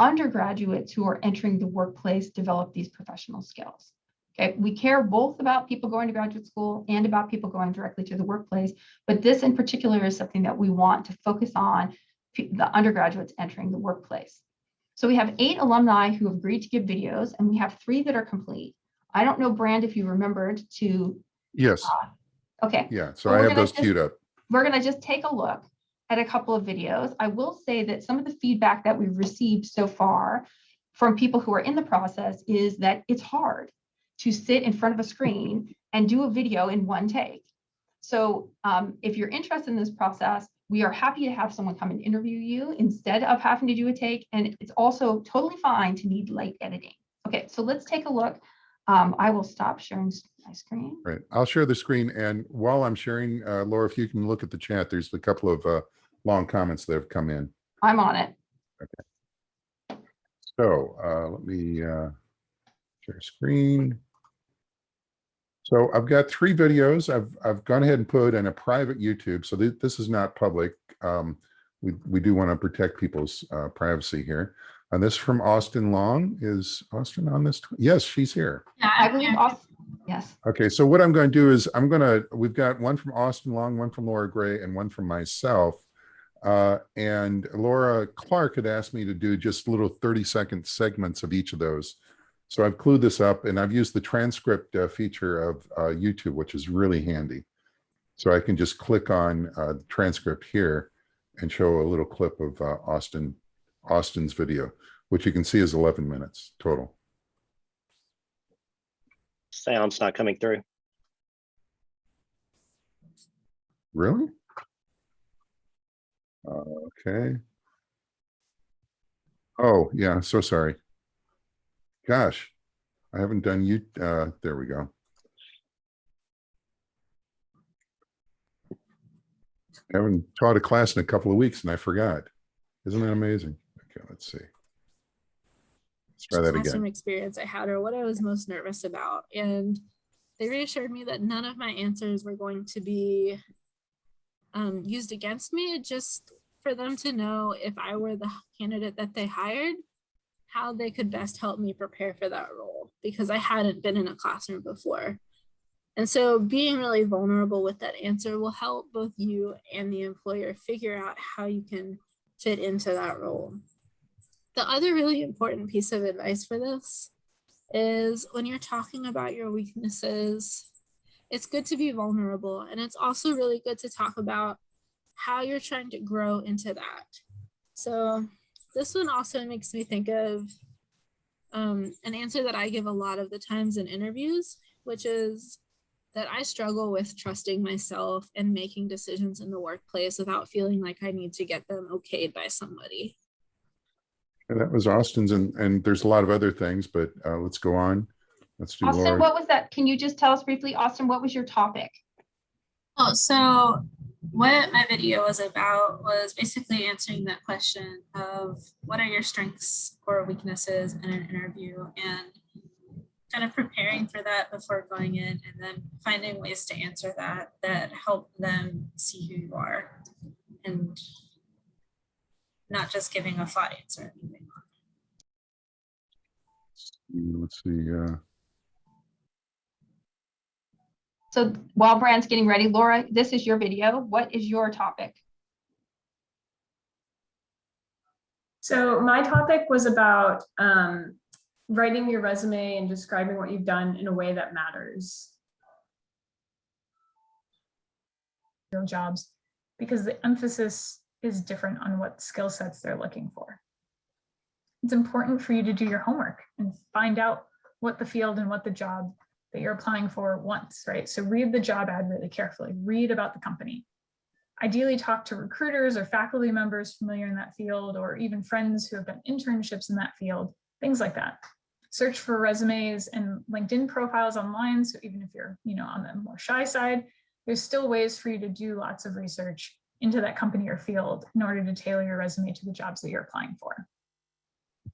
undergraduates who are entering the workplace develop these professional skills. Okay, we care both about people going to graduate school and about people going directly to the workplace, but this in particular is something that we want to focus on the undergraduates entering the workplace. So we have 8 alumni who have agreed to give videos, and we have 3 that are complete. I don't know, Brand, if you remembered to. Yes. Okay. Yeah. So I have those queued up. We're going to just take a look at a couple of videos. I will say that some of the feedback that we've received so far from people who are in the process is that it's hard to sit in front of a screen and do a video in one take. So if you're interested in this process, we are happy to have someone come and interview you instead of having to do a take. And it's also totally fine to need light editing. Okay, so let's take a look. I will stop sharing my screen. Right. I'll share the screen. And while I'm sharing, Laura, if you can look at the chat, there's a couple of long comments that have come in. I'm on it. Okay. So let me share screen. So I've got 3 videos. I've gone ahead and put in a private YouTube. So this is not public. We do want to protect people's privacy here. And this from Austin Long. Is Austin on this? Yes, she's here. Yeah, I believe Austin. Yes. Okay, so what I'm going to do is we've got one from Austin Long, one from Laura Gray, and one from myself. And Laura Clark had asked me to do just little 30-second segments of each of those. So I've clued this up, and I've used the transcript feature of YouTube, which is really handy. So I can just click on the transcript here and show a little clip of Austin's video, which you can see is 11 minutes total. Sound's not coming through. Really? Okay. Oh, yeah, so sorry. Gosh, I haven't done you. There we go. I haven't taught a class in a couple of weeks and I forgot. Isn't that amazing? Okay, let's see. Let's try that classroom again. experience I had, or what I was most nervous about. And they reassured me that none of my answers were going to be used against me, just for them to know if I were the candidate that they hired, how they could best help me prepare for that role, because I hadn't been in a classroom before. And so being really vulnerable with that answer will help both you and the employer figure out how you can fit into that role. The other really important piece of advice for this is when you're talking about your weaknesses, it's good to be vulnerable. And it's also really good to talk about how you're trying to grow into that. So this one also makes me think of an answer that I give a lot of the times in interviews, which is that I struggle with trusting myself and making decisions in the workplace without feeling like I need to get them okayed by somebody. And that was Austin's, and there's a lot of other things, but let's go on. Let's do Austin, Laura. what was that? Can you just tell us briefly, Austin, what was your topic? Oh, so what my video was about was basically answering that question of what are your strengths or weaknesses in an interview, and kind of preparing for that before going in, and then finding ways to answer that help them see who you are and not just giving a flat answer. Let's see. So while Brand's getting ready, Laura, this is your video. What is your topic? So my topic was about writing your resume and describing what you've done in a way that matters. Your jobs, because the emphasis is different on what skill sets they're looking for. It's important for you to do your homework and find out what the field and what the job that you're applying for wants, right? So read the job ad really carefully, read about the company. Ideally talk to recruiters or faculty members familiar in that field, or even friends who have done internships in that field, things like that. Search for resumes and LinkedIn profiles online. So even if you're, on the more shy side, there's still ways for you to do lots of research into that company or field in order to tailor your resume to the jobs that you're applying for.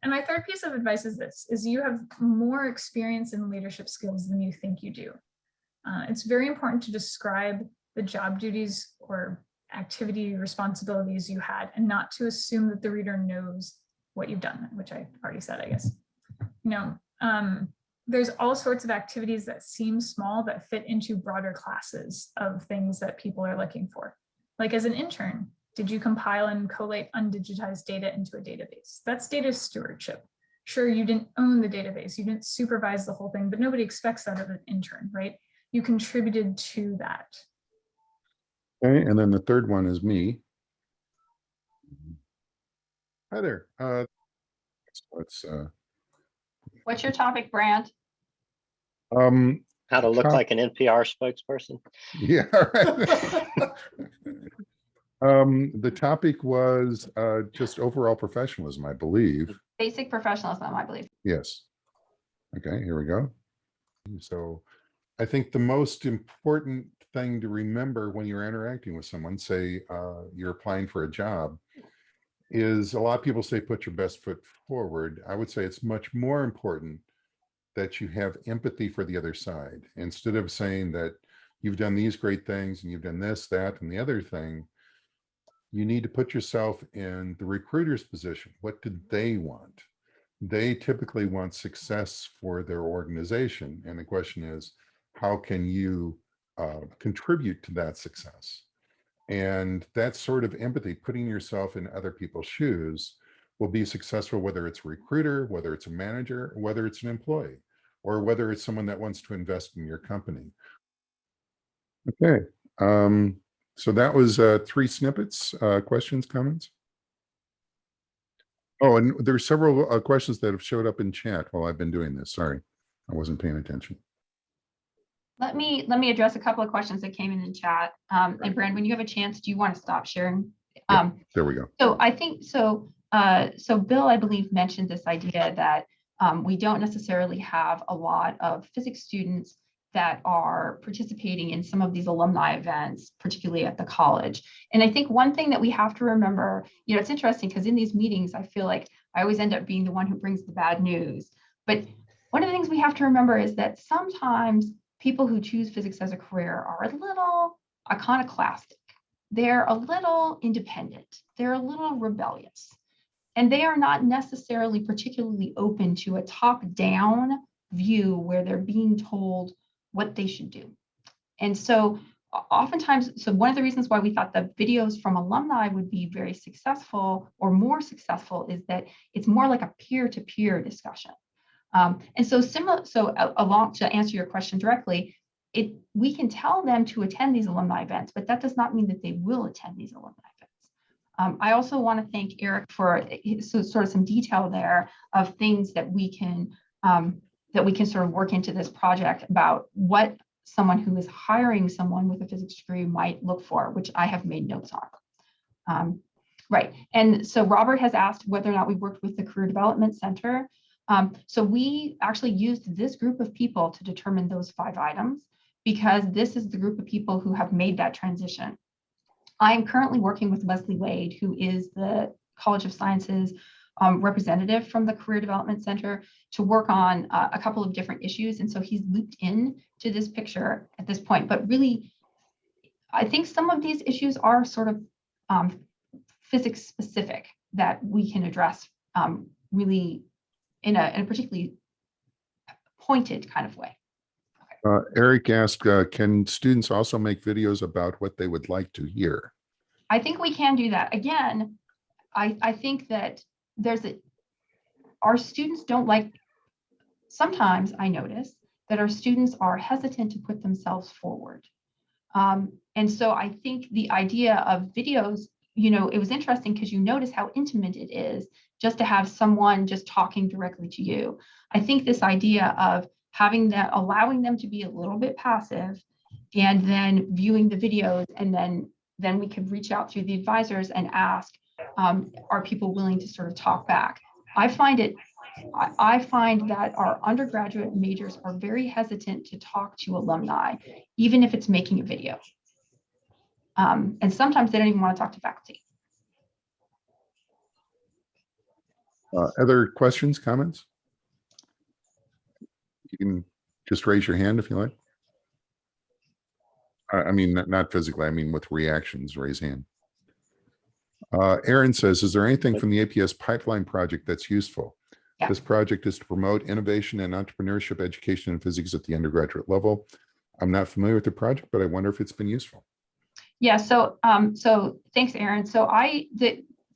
And my third piece of advice is this, is you have more experience in leadership skills than you think you do. It's very important to describe the job duties or activity responsibilities you had, and not to assume that the reader knows what you've done, which I already said, I guess. There's all sorts of activities that seem small that fit into broader classes of things that people are looking for. Like as an intern, did you compile and collate undigitized data into a database? That's data stewardship. Sure, you didn't own the database, you didn't supervise the whole thing, but nobody expects that of an intern, right? You contributed to that. Okay, and then the third one is me. Hi there. Let's What's your topic, Brand? How to look like an NPR spokesperson. Yeah. Right. The topic was just overall professionalism, I believe. Basic professionalism, I believe. Yes. Okay, here we go. So I think the most important thing to remember when you're interacting with someone, say you're applying for a job, is a lot of people say put your best foot forward. I would say it's much more important that you have empathy for the other side. Instead of saying that you've done these great things and you've done this, that, and the other thing, you need to put yourself in the recruiter's position. What do they want? They typically want success for their organization. And the question is, how can you contribute to that success? And that sort of empathy, putting yourself in other people's shoes, will be successful, whether it's a recruiter, whether it's a manager, whether it's an employee, or whether it's someone that wants to invest in your company. Okay. So that was 3 snippets, questions, comments? Oh, and there's several questions that have showed up in chat while I've been doing this. Sorry, I wasn't paying attention. Let me address a couple of questions that came in chat. And Brand, when you have a chance, do you want to stop sharing? Yeah, there we go. So I think so. So Bill, I believe, mentioned this idea that we don't necessarily have a lot of physics students that are participating in some of these alumni events, particularly at the college. And I think one thing that we have to remember, it's interesting because in these meetings, I feel like I always end up being the one who brings the bad news. But one of the things we have to remember is that sometimes people who choose physics as a career are a little iconoclastic. They're a little independent. They're a little rebellious. And they are not necessarily particularly open to a top-down view where they're being told what they should do. And so oftentimes, so one of the reasons why we thought the videos from alumni would be very successful or more successful is that it's more like a peer-to-peer discussion. And so along to answer your question directly, we can tell them to attend these alumni events, but that does not mean that they will attend these alumni events. I also want to thank Eric for sort of some detail there of things that we can sort of work into this project about what someone who is hiring someone with a physics degree might look for, which I have made notes on. Right, and so Robert has asked whether or not we worked with the Career Development Center. So we actually used this group of people to determine those 5 items because this is the group of people who have made that transition. I am currently working with Leslie Wade, who is the College of Sciences representative from the Career Development Center, to work on a couple of different issues. And so he's looped in to this picture at this point. But really, I think some of these issues are sort of physics specific that we can address really in a particularly pointed kind of way. Eric asked, can students also make videos about what they would like to hear? I think we can do that. Again, I think that our students don't like, sometimes I notice that our students are hesitant to put themselves forward. And so I think the idea of videos, it was interesting because you notice how intimate it is just to have someone just talking directly to you. I think this idea of allowing them to be a little bit passive and then viewing the videos, and then we could reach out through the advisors and ask, are people willing to sort of talk back? I find that our undergraduate majors are very hesitant to talk to alumni, even if it's making a video. And sometimes they don't even want to talk to faculty. Other questions, comments? You can just raise your hand if you like. I mean, not physically, I mean with reactions, raise hand. Aaron says, is there anything from the APS pipeline project that's useful? Yeah. This project is to promote innovation and entrepreneurship education in physics at the undergraduate level. I'm not familiar with the project, but I wonder if it's been useful. Yeah, so thanks, Aaron. So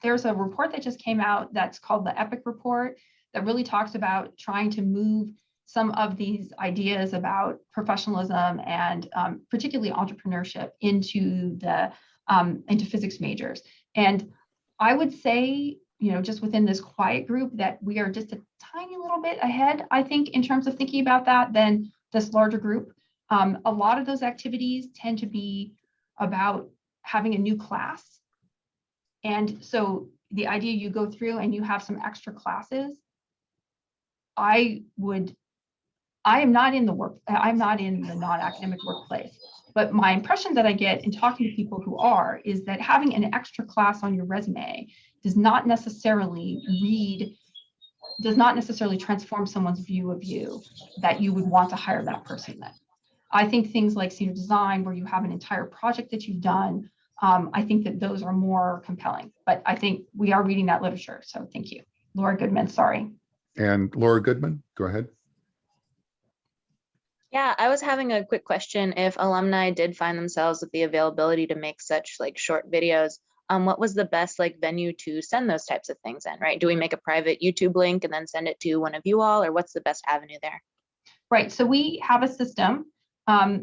there's a report that just came out that's called the EPIC report that really talks about trying to move some of these ideas about professionalism and particularly entrepreneurship into physics majors. And I would say, just within this quiet group, that we are just a tiny little bit ahead, I think, in terms of thinking about that than this larger group. A lot of those activities tend to be about having a new class. And so the idea you go through and you have some extra classes, I'm not in the non-academic workplace, but my impression that I get in talking to people who are is that having an extra class on your resume does not necessarily transform someone's view of you that you would want to hire that person then. I think things like senior design, where you have an entire project that you've done, I think that those are more compelling, but I think we are reading that literature. So thank you. Laura Goodman, sorry. And Laura Goodman, go ahead. Yeah, I was having a quick question. If alumni did find themselves with the availability to make such short videos, what was the best venue to send those types of things in, right? Do we make a private YouTube link and then send it to one of you all, or what's the best avenue there? Right, so we have a system.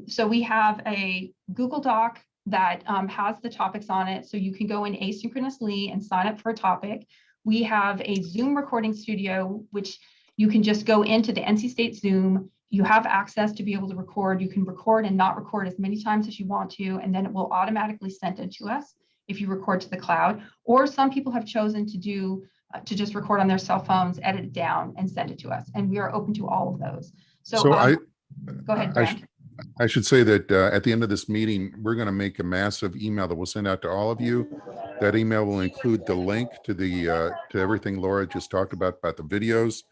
So we have a Google Doc that has the topics on it. So you can go in asynchronously and sign up for a topic. We have a Zoom recording studio, which you can just go into the NC State Zoom. You have access to be able to record. You can record and not record as many times as you want to, and then it will automatically send it to us if you record to the cloud. Or some people have chosen to just record on their cell phones, edit it down, and send it to us. And we are open to all of those. So go ahead, Brad. I should say that at the end of this meeting, we're going to make a massive email that we'll send out to all of you. That email will include the link to to everything Laura just talked about the videos.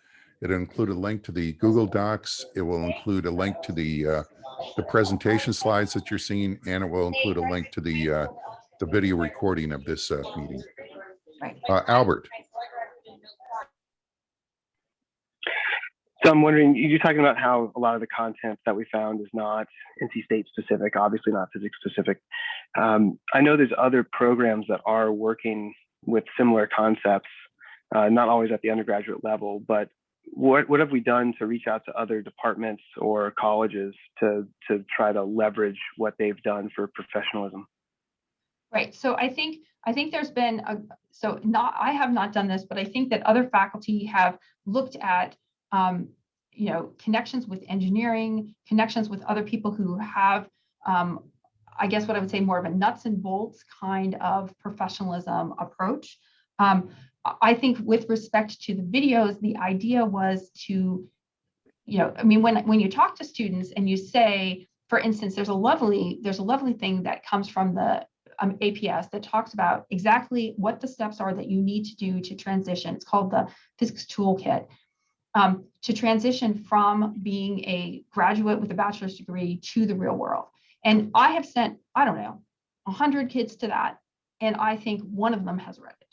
It'll include a link to the Google Docs. It will include a link to the presentation slides that you're seeing, and it will include a link to the video recording of this meeting. Right. Albert. So I'm wondering, you're talking about how a lot of the content that we found is not NC State specific, obviously not physics specific. I know there's other programs that are working with similar concepts, not always at the undergraduate level, but what have we done to reach out to other departments or colleges to try to leverage what they've done for professionalism? Right. So I think there's been I have not done this, but I think that other faculty have looked at connections with engineering, connections with other people who have, I guess what I would say more of a nuts and bolts kind of professionalism approach. I think with respect to the videos, the idea was to, when you talk to students and you say, for instance, there's a lovely thing that comes from the APS that talks about exactly what the steps are that you need to do to transition. It's called the Physics Toolkit. To transition from being a graduate with a bachelor's degree to the real world. And I have sent, 100 kids to that, and I think one of them has read it.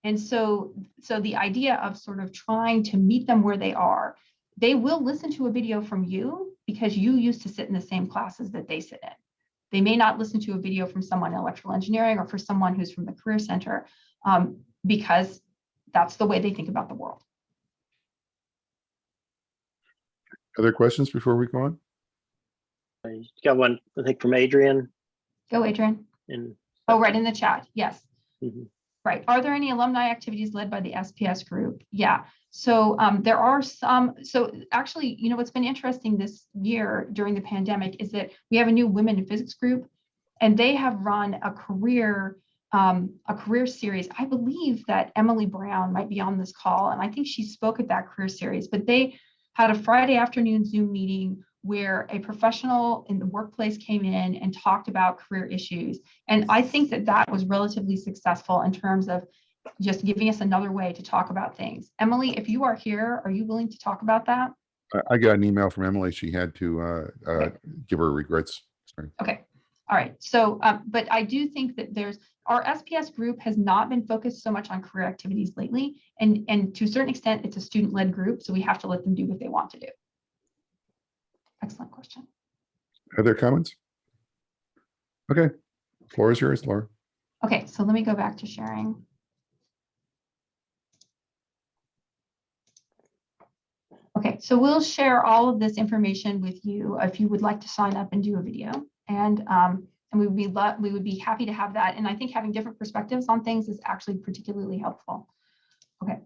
And so the idea of sort of trying to meet them where they are they will listen to a video from you because you used to sit in the same classes that they sit in. They may not listen to a video from someone in electrical engineering or for someone who's from the Career Center because that's the way they think about the world. Other questions before we go on? I got one, I think, from Adrian. Go, Adrian. Oh, right in the chat. Yes. Mhm. Right. Are there any alumni activities led by the SPS group? Yeah. So there are some. So actually, you know, what's been interesting this year during the pandemic is that we have a new women in physics group, and they have run a career series. I believe that Emily Brown might be on this call, and I think she spoke at that career series. But they had a Friday afternoon Zoom meeting where a professional in the workplace came in and talked about career issues. And I think that that was relatively successful in terms of just giving us another way to talk about things. Emily, if you are here, are you willing to talk about that? I got an email from Emily. She had to give her regrets. Sorry. Okay. All right. So, but I do think that our SPS group has not been focused so much on career activities lately. And to a certain extent, it's a student-led group. So we have to let them do what they want to do. Excellent question. Other comments? Okay. Floor is yours, Laura. Okay. So let me go back to sharing. Okay. So we'll share all of this information with you if you would like to sign up and do a video. And we would be happy to have that. And I think having different perspectives on things is actually particularly helpful. Okay.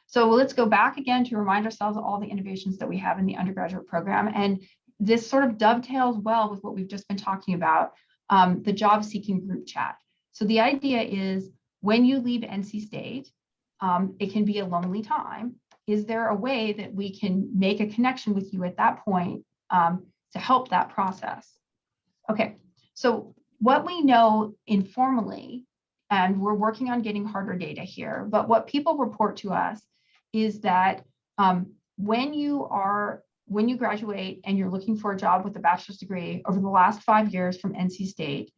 So let's go back again to remind ourselves of all the innovations that we have in the undergraduate program. And this sort of dovetails well with what we've just been talking about, the job seeking group chat. So the idea is when you leave NC State, it can be a lonely time. Is there a way that we can make a connection with you at that point to help that process? Okay, so what we know informally, and we're working on getting harder data here, but what people report to us is that when you graduate and you're looking for a job with a bachelor's degree over the last 5 years from NC State,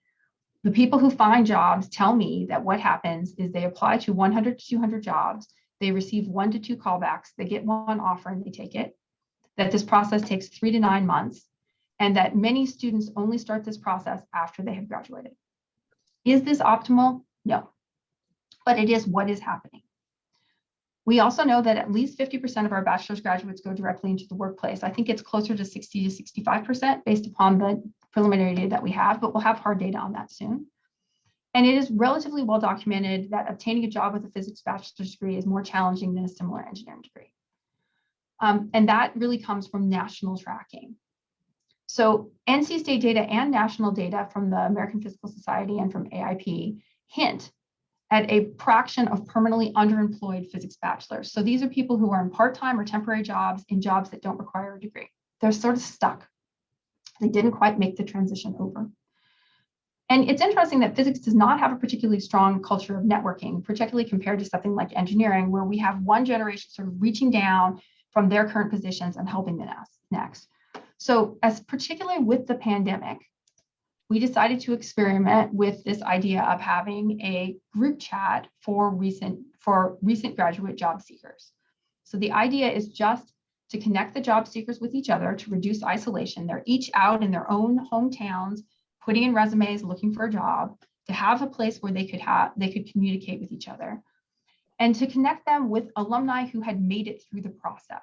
the people who find jobs tell me that what happens is they apply to 100 to 200 jobs, they receive 1 to 2 callbacks, they get 1 offer and they take it, that this process takes 3 to 9 months, and that many students only start this process after they have graduated. Is this optimal? No, but it is what is happening. We also know that at least 50% of our bachelor's graduates go directly into the workplace. I think it's closer to 60 to 65% based upon the preliminary data that we have, but we'll have hard data on that soon. And it is relatively well documented that obtaining a job with a physics bachelor's degree is more challenging than a similar engineering degree. And that really comes from national tracking. So NC State data and national data from the American Physical Society and from AIP hint at a fraction of permanently underemployed physics bachelors. So these are people who are in part-time or temporary jobs in jobs that don't require a degree. They're sort of stuck. They didn't quite make the transition over. And it's interesting that physics does not have a particularly strong culture of networking, particularly compared to something like engineering, where we have one generation sort of reaching down from their current positions and helping the next. So as particularly with the pandemic, we decided to experiment with this idea of having a group chat for recent graduate job seekers. So the idea is just to connect the job seekers with each other to reduce isolation. They're each out in their own hometowns, putting in resumes, looking for a job, to have a place where they could communicate with each other, and to connect them with alumni who had made it through the process.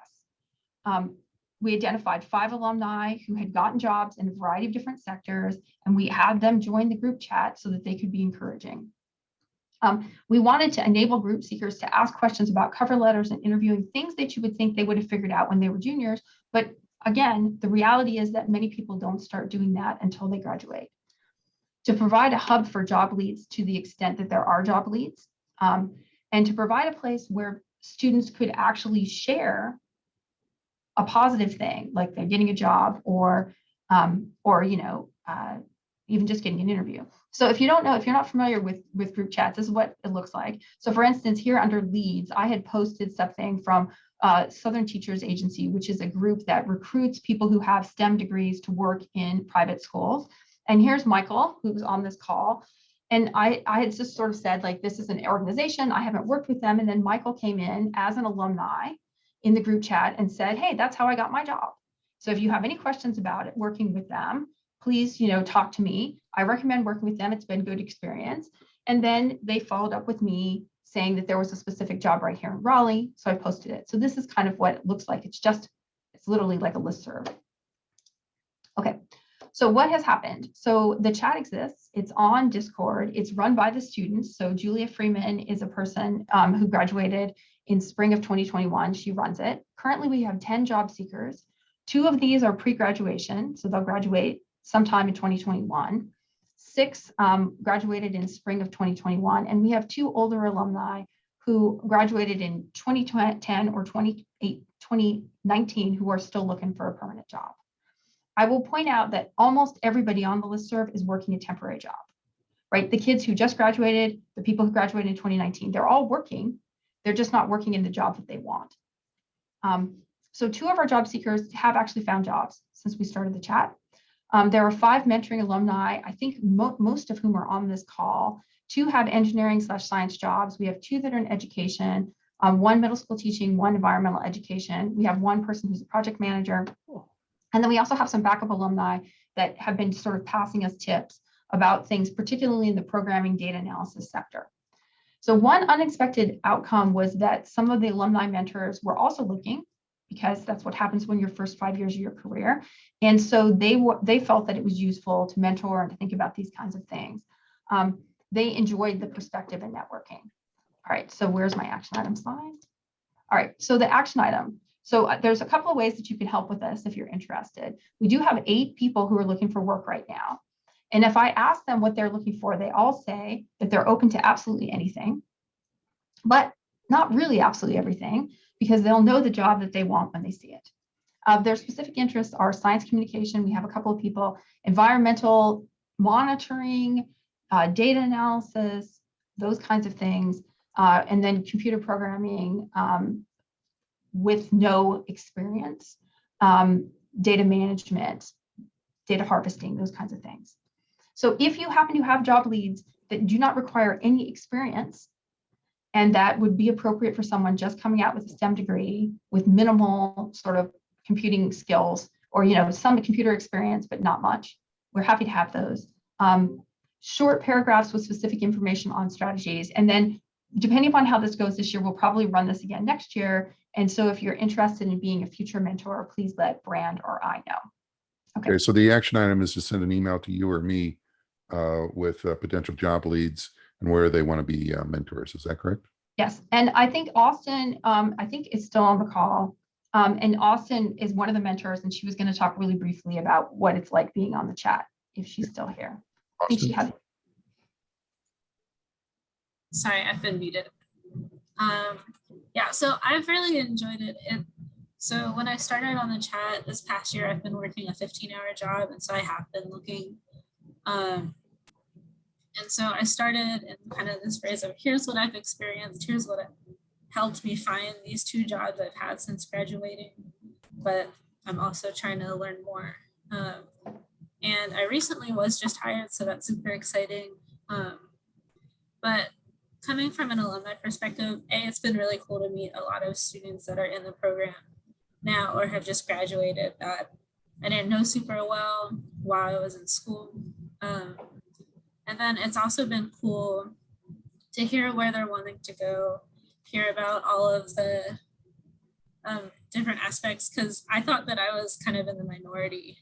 We identified 5 alumni who had gotten jobs in a variety of different sectors, and we had them join the group chat so that they could be encouraging. We wanted to enable group seekers to ask questions about cover letters and interviewing, things that you would think they would have figured out when they were juniors. But again, the reality is that many people don't start doing that until they graduate. To provide a hub for job leads to the extent that there are job leads, and to provide a place where students could actually share a positive thing, like they're getting a job or even just getting an interview. So if you don't know, if you're not familiar with group chats, this is what it looks like. So for instance, here under leads, I had posted something from Southern Teachers Agency, which is a group that recruits people who have STEM degrees to work in private schools. And here's Michael, who was on this call. And I had just sort of said, like, this is an organization, I haven't worked with them. And then Michael came in as an alumni in the group chat and said, hey, that's how I got my job. So if you have any questions about it, working with them, please, talk to me. I recommend working with them. It's been good experience. And then they followed up with me saying that there was a specific job right here in Raleigh. So I posted it. So this is kind of what it looks like. It's literally like a listserv. Okay. So what has happened? So the chat exists. It's on Discord. It's run by the students. So Julia Freeman is a person who graduated in spring of 2021. She runs it. Currently, we have 10 job seekers. 2 of these are pre-graduation. So they'll graduate sometime in 2021. 6 graduated in spring of 2021. And we have 2 older alumni who graduated in 2010 or 2019 who are still looking for a permanent job. I will point out that almost everybody on the listserv is working a temporary job, right? The kids who just graduated, the people who graduated in 2019, they're all working. They're just not working in the job that they want. So 2 of our job seekers have actually found jobs since we started the chat. There are 5 mentoring alumni, I think most of whom are on this call. 2 have engineering/science jobs. We have 2 that are in education, 1 middle school teaching, 1 environmental education. We have 1 person who's a project manager. And then we also have some backup alumni that have been sort of passing us tips about things, particularly in the programming data analysis sector. So one unexpected outcome was that some of the alumni mentors were also looking, because that's what happens when your first 5 years of your career. And so they felt that it was useful to mentor and to think about these kinds of things. They enjoyed the perspective and networking. All right, so where's my action item slide? All right, so the action item. So there's a couple of ways that you can help with this if you're interested. We do have 8 people who are looking for work right now. And if I ask them what they're looking for, they all say that they're open to absolutely anything, but not really absolutely everything, because they'll know the job that they want when they see it. Their specific interests are science communication. We have a couple of people, environmental monitoring, data analysis, those kinds of things, and then computer programming, with no experience, data management, data harvesting, those kinds of things. So if you happen to have job leads that do not require any experience, and that would be appropriate for someone just coming out with a STEM degree with minimal sort of computing skills, or some computer experience, but not much, we're happy to have those. Short paragraphs with specific information on strategies. And then depending upon how this goes this year, we'll probably run this again next year. And so if you're interested in being a future mentor, please let Brand or I know. Okay, so the action item is to send an email to you or me with potential job leads and where they want to be mentors. Is that correct? Yes, and I think Austin, I think is still on the call. And Austin is one of the mentors, and she was going to talk really briefly about what it's like being on the chat, if she's still here. I think she had. Sorry, I've been muted. Yeah, so I've really enjoyed it. So when I started on the chat this past year, I've been working a 15-hour job, and so I have been looking. And so I started in kind of this phrase of, here's what I've experienced, here's what helped me find these 2 jobs I've had since graduating, but I'm also trying to learn more. And I recently was just hired, so that's super exciting. But coming from an alumni perspective, it's been really cool to meet a lot of students that are in the program now or have just graduated that I didn't know super well while I was in school. And then it's also been cool to hear where they're wanting to go, hear about all of the different aspects, because I thought that I was kind of in the minority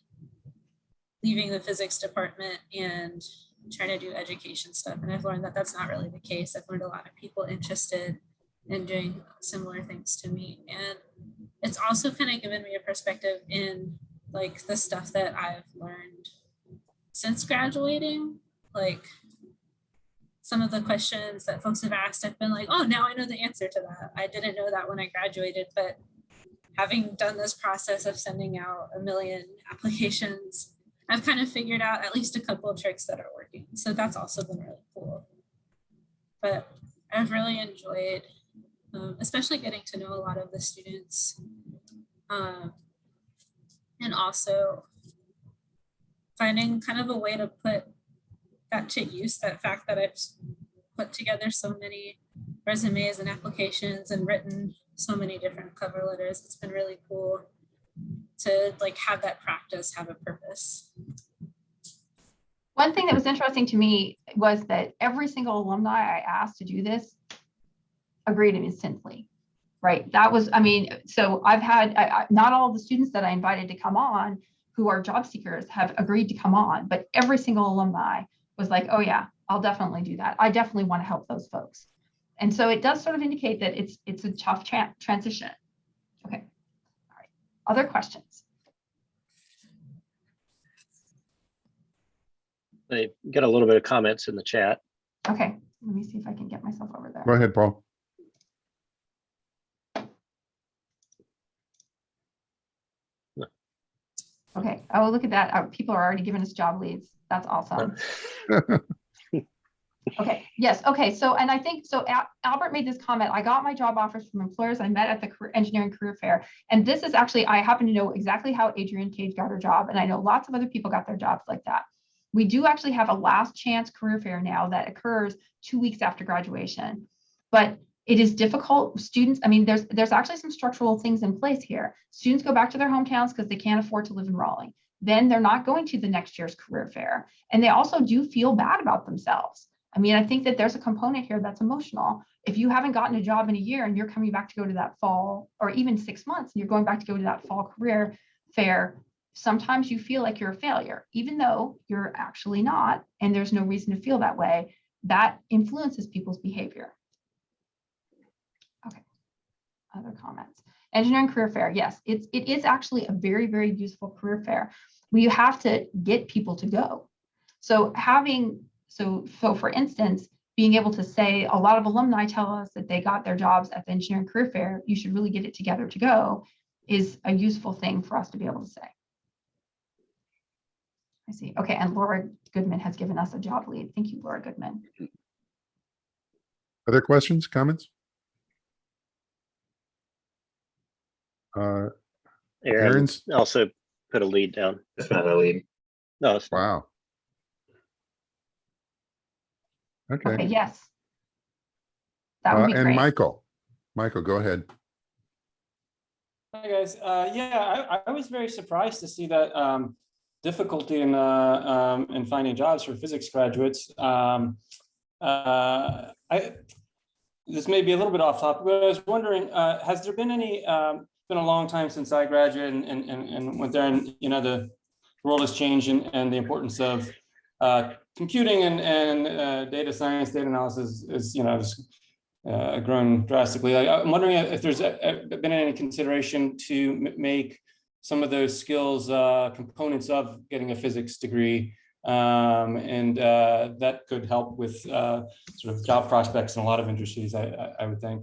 leaving the physics department and trying to do education stuff. And I've learned that that's not really the case. I've learned a lot of people interested in doing similar things to me. And it's also kind of given me a perspective in like the stuff that I've learned since graduating. Like some of the questions that folks have asked, I've been like, oh, now I know the answer to that. I didn't know that when I graduated, but having done this process of sending out 1 million applications, I've kind of figured out at least a couple of tricks that are working. So that's also been really cool. But I've really enjoyed, especially getting to know a lot of the students, and also finding kind of a way to put that to use, that fact that I've put together so many resumes and applications and written so many different cover letters. It's been really cool to like have that practice have a purpose. One thing that was interesting to me was that every single alumni I asked to do this agreed instantly, right? That was, I mean, so I've had, not all of the students that I invited to come on who are job seekers have agreed to come on, but every single alumni was like, oh yeah, I'll definitely do that. I definitely want to help those folks. And so it does sort of indicate that it's a tough transition. Okay, all right. Other questions? They get a little bit of comments in the chat. Okay, let me see if I can get myself over there. Go ahead, Paul. Okay, oh, look at that. People are already giving us job leads. That's awesome. Okay, yes, okay, so, and I think, so Albert made this comment, I got my job offers from employers I met at the engineering career fair. And this is actually, I happen to know exactly how Adrienne Cage got her job. And I know lots of other people got their jobs like that. We do actually have a last chance career fair now that occurs 2 weeks after graduation. But it is difficult. Students, I mean, there's actually some structural things in place here. Students go back to their hometowns because they can't afford to live in Raleigh. Then they're not going to the next year's career fair. And they also do feel bad about themselves. I mean, I think that there's a component here that's emotional. If you haven't gotten a job in a year and you're coming back to go to that fall, or even 6 months, and you're going back to go to that fall career fair, sometimes you feel like you're a failure, even though you're actually not, and there's no reason to feel that way. That influences people's behavior. Okay, other comments. Engineering career fair, yes, it is actually a very, very useful career fair. You have to get people to go. So for instance, being able to say, a lot of alumni tell us that they got their jobs at the engineering career fair, you should really get it together to go, is a useful thing for us to be able to say. I see. Okay, and Laura Goodman has given us a job lead. Thank you, Laura Goodman. Other questions, comments? Aaron's also put a lead down. Just another lead. No, it's Wow. Okay. Okay, yes. That would be And great. Michael, go ahead. Hi guys. Yeah, I was very surprised to see that difficulty in finding jobs for physics graduates. This may be a little bit off topic, but I was wondering, has there been any? It's been a long time since I graduated and went there, and you know the world has changed, and the importance of computing and data science, data analysis is grown drastically. I'm wondering if there's been any consideration to make some of those skills components of getting a physics degree, and that could help with sort of job prospects in a lot of industries, I would think.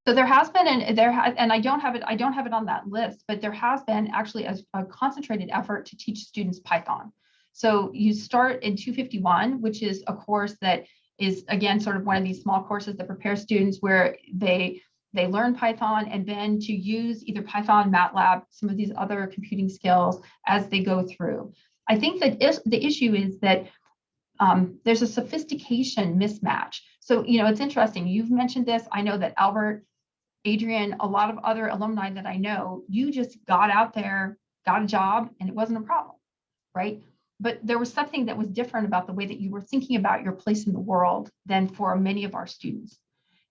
So there has been, and I don't have it on that list, but there has been actually a concentrated effort to teach students Python. So you start in 251, which is a course that is, again, sort of one of these small courses that prepare students where they learn Python, and then to use either Python, MATLAB, some of these other computing skills as they go through. I think that the issue is that there's a sophistication mismatch. So, it's interesting. You've mentioned this. I know that Albert, Adrienne, a lot of other alumni that I know, you just got out there, got a job, and it wasn't a problem, right? But there was something that was different about the way that you were thinking about your place in the world than for many of our students.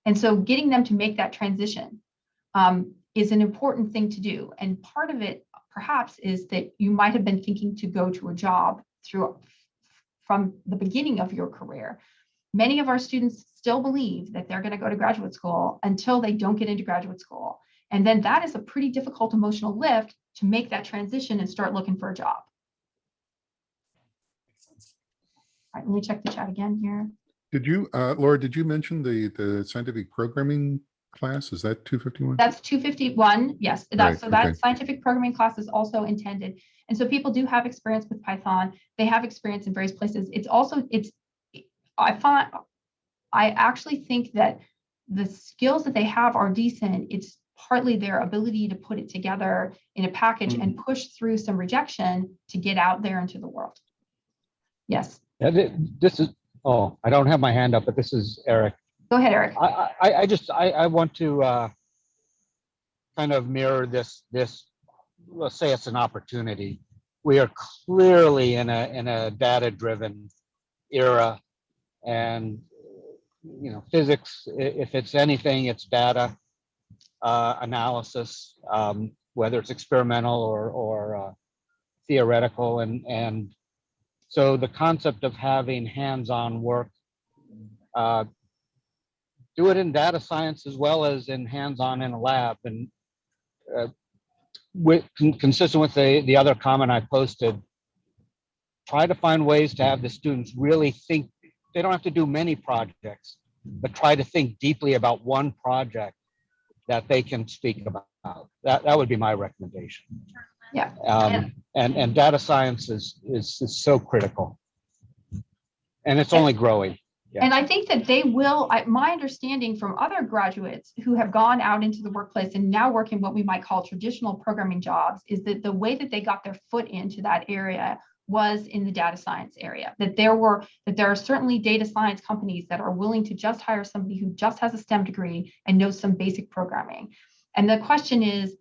And so getting them to make that transition is an important thing to do. And part of it, perhaps, is that you might have been thinking to go to a job from the beginning of your career. Many of our students still believe that they're going to go to graduate school until they don't get into graduate school. And then that is a pretty difficult emotional lift to make that transition and start looking for a job. All right, let me check the chat again here. Did you, Laura, did you mention the scientific programming class? Is that 251? That's 251, yes. Right, So that okay. scientific programming class is also intended. And so people do have experience with Python. They have experience in various places. I actually think that the skills that they have are decent. It's partly their ability to put it together in a package and push through some rejection to get out there into the world. Yes. This is, oh, I don't have my hand up, but this is Eric. Go ahead, Eric. I want to kind of mirror this, let's say it's an opportunity. We are clearly in a data-driven era, and physics, if it's anything, it's data analysis, whether it's experimental or theoretical, and so the concept of having hands-on work, do it in data science as well as in hands-on in a lab, and consistent with the other comment I posted, try to find ways to have the students really think. They don't have to do many projects, but try to think deeply about one project that they can speak about. That would be my recommendation. Yeah. And data science is so critical, and it's only growing. Yeah. And I think that they will, my understanding from other graduates who have gone out into the workplace and now work in what we might call traditional programming jobs, is that the way that they got their foot into that area was in the data science area. That there are certainly data science companies that are willing to just hire somebody who just has a STEM degree and knows some basic programming. And the question is,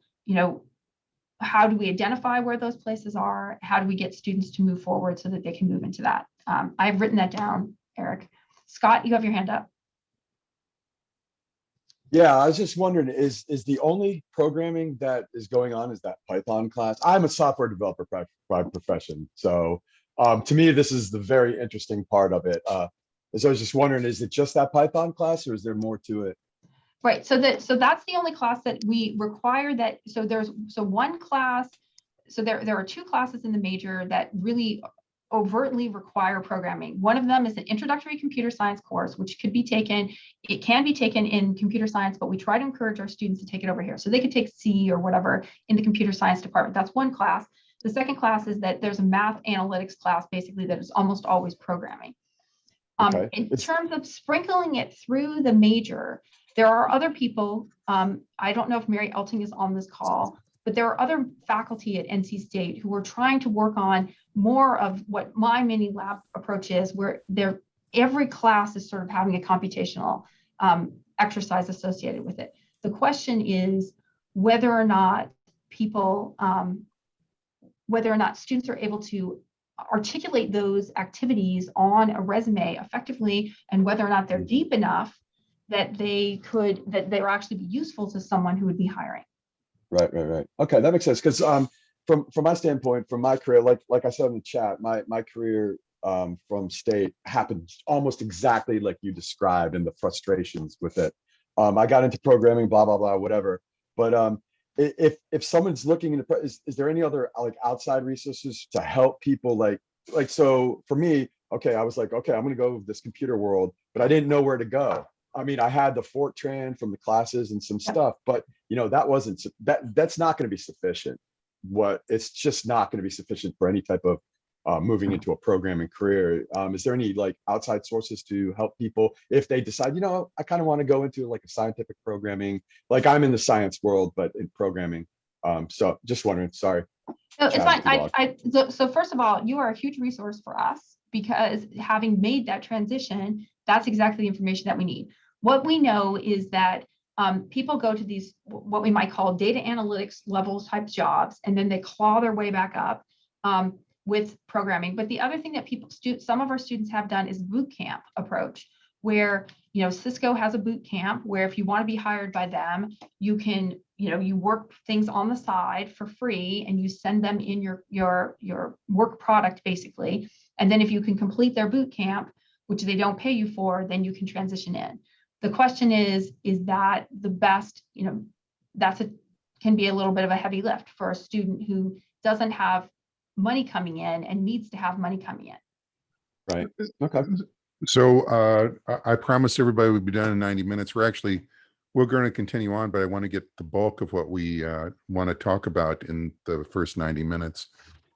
how do we identify where those places are? How do we get students to move forward so that they can move into that? I've written that down, Eric. Scott, you have your hand up. Yeah, I was just wondering, is the only programming that is going on is that Python class? I'm a software developer by profession, so to me this is the very interesting part of it. So I was just wondering, is it just that Python class, or is there more to it? Right. So that's the only class that we require that. So there's one class. So there are two classes in the major that really overtly require programming. One of them is an introductory computer science course, which could be taken. It can be taken in computer science, but we try to encourage our students to take it over here. So they could take C or whatever in the computer science department. That's one class. The second class is that there's a math analytics class, basically, that is almost always programming. Okay. In terms of sprinkling it through the major, there are other people. I don't know if Mary Elting is on this call, but there are other faculty at NC State who are trying to work on more of what my mini lab approach is, where every class is sort of having a computational exercise associated with it. The question is whether or not students are able to articulate those activities on a resume effectively, and whether or not they're deep enough that they will actually be useful to someone who would be hiring. Right. Okay, that makes sense. Because from my standpoint, from my career, like I said in the chat, my career from State happened almost exactly like you described, and the frustrations with it. I got into programming, blah blah blah, whatever. But if someone's looking into, is there any other outside resources to help people like so for me? Okay, I was like, okay, I'm gonna go this computer world, but I didn't know where to go. I mean, I had the Fortran from the classes and some stuff, but that's not going to be sufficient. It's just not going to be sufficient for any type of moving into a programming career. Is there any outside sources to help people if they decide, I kind of want to go into a scientific programming, I'm in the science world, but in programming. So just wondering, sorry. No, it's fine. So first of all, you are a huge resource for us, because having made that transition, that's exactly the information that we need. What we know is that people go to these, what we might call data analytics level type jobs, and then they claw their way back up with programming. But the other thing that some of our students have done is boot camp approach, where, Cisco has a boot camp where if you want to be hired by them, you can, you work things on the side for free, and you send them in your work product, basically. And then if you can complete their boot camp, which they don't pay you for, then you can transition in. The question is that the best, can be a little bit of a heavy lift for a student who doesn't have money coming in and needs to have money coming in. Right. Okay. So I promised everybody we'd be done in 90 minutes. We're going to continue on, but I want to get the bulk of what we want to talk about in the first 90 minutes.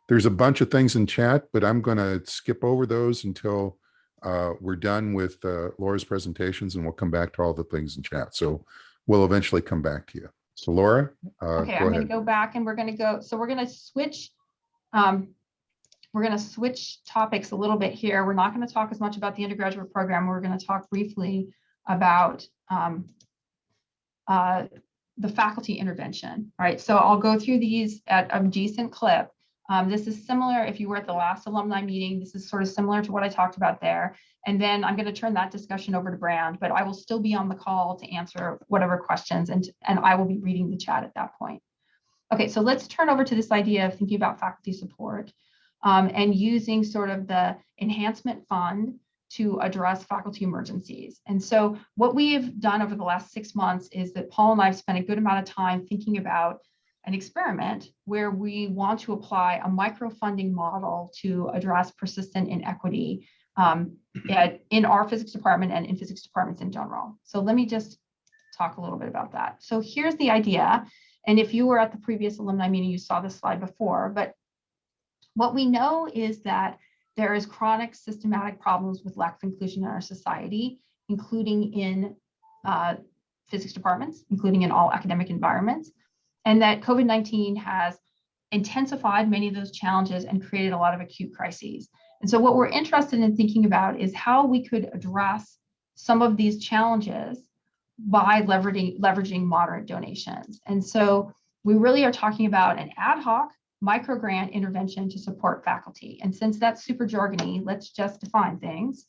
There's a bunch of things in chat, but I'm going to skip over those until we're done with Laura's presentations, and we'll come back to all the things in chat. So we'll eventually come back to you. So Laura, okay, I'm going to go back, and we're going to switch. We're going to switch topics a little bit here. We're not going to talk as much about the undergraduate program. We're going to talk briefly about the faculty intervention. All right, so I'll go through these at a decent clip. This is similar, if you were at the last alumni meeting, this is sort of similar to what I talked about there. And then I'm going to turn that discussion over to Brand, but I will still be on the call to answer whatever questions, and I will be reading the chat at that point. Okay, so let's turn over to this idea of thinking about faculty support and using sort of the enhancement fund to address faculty emergencies. And so what we have done over the last 6 months is that Paul and I have spent a good amount of time thinking about an experiment where we want to apply a microfunding model to address persistent inequity in our physics department and in physics departments in general. So let me just talk a little bit about that. So here's the idea. And if you were at the previous alumni meeting, you saw this slide before, but what we know is that there is chronic systematic problems with lack of inclusion in our society, including in physics departments, including in all academic environments, and that COVID-19 has intensified many of those challenges and created a lot of acute crises. And so what we're interested in thinking about is how we could address some of these challenges by leveraging moderate donations. And so we really are talking about an ad hoc microgrant intervention to support faculty. And since that's super jargony, let's just define things.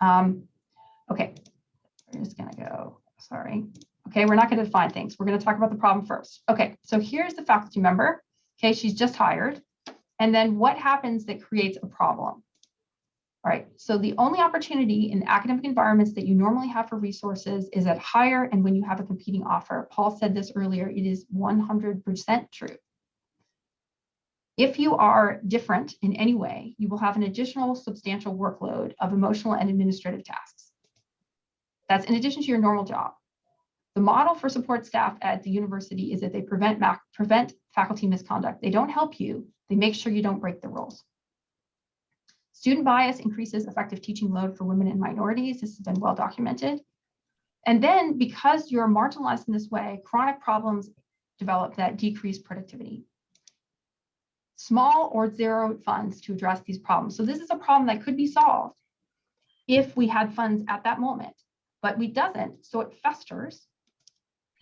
Okay, we're just gonna go, sorry. Okay, we're not gonna define things. We're gonna talk about the problem first. Okay, so here's the faculty member. Okay, she's just hired. And then what happens that creates a problem? All right, so the only opportunity in academic environments that you normally have for resources is at hire and when you have a competing offer. Paul said this earlier, it is 100% true. If you are different in any way, you will have an additional substantial workload of emotional and administrative tasks. That's in addition to your normal job. The model for support staff at the university is that they prevent faculty misconduct. They don't help you, they make sure you don't break the rules. Student bias increases effective teaching load for women and minorities. This has been well documented. And then because you're marginalized in this way, chronic problems develop that decrease productivity. Small or zero funds to address these problems. So this is a problem that could be solved if we had funds at that moment, but we doesn't, so it festers.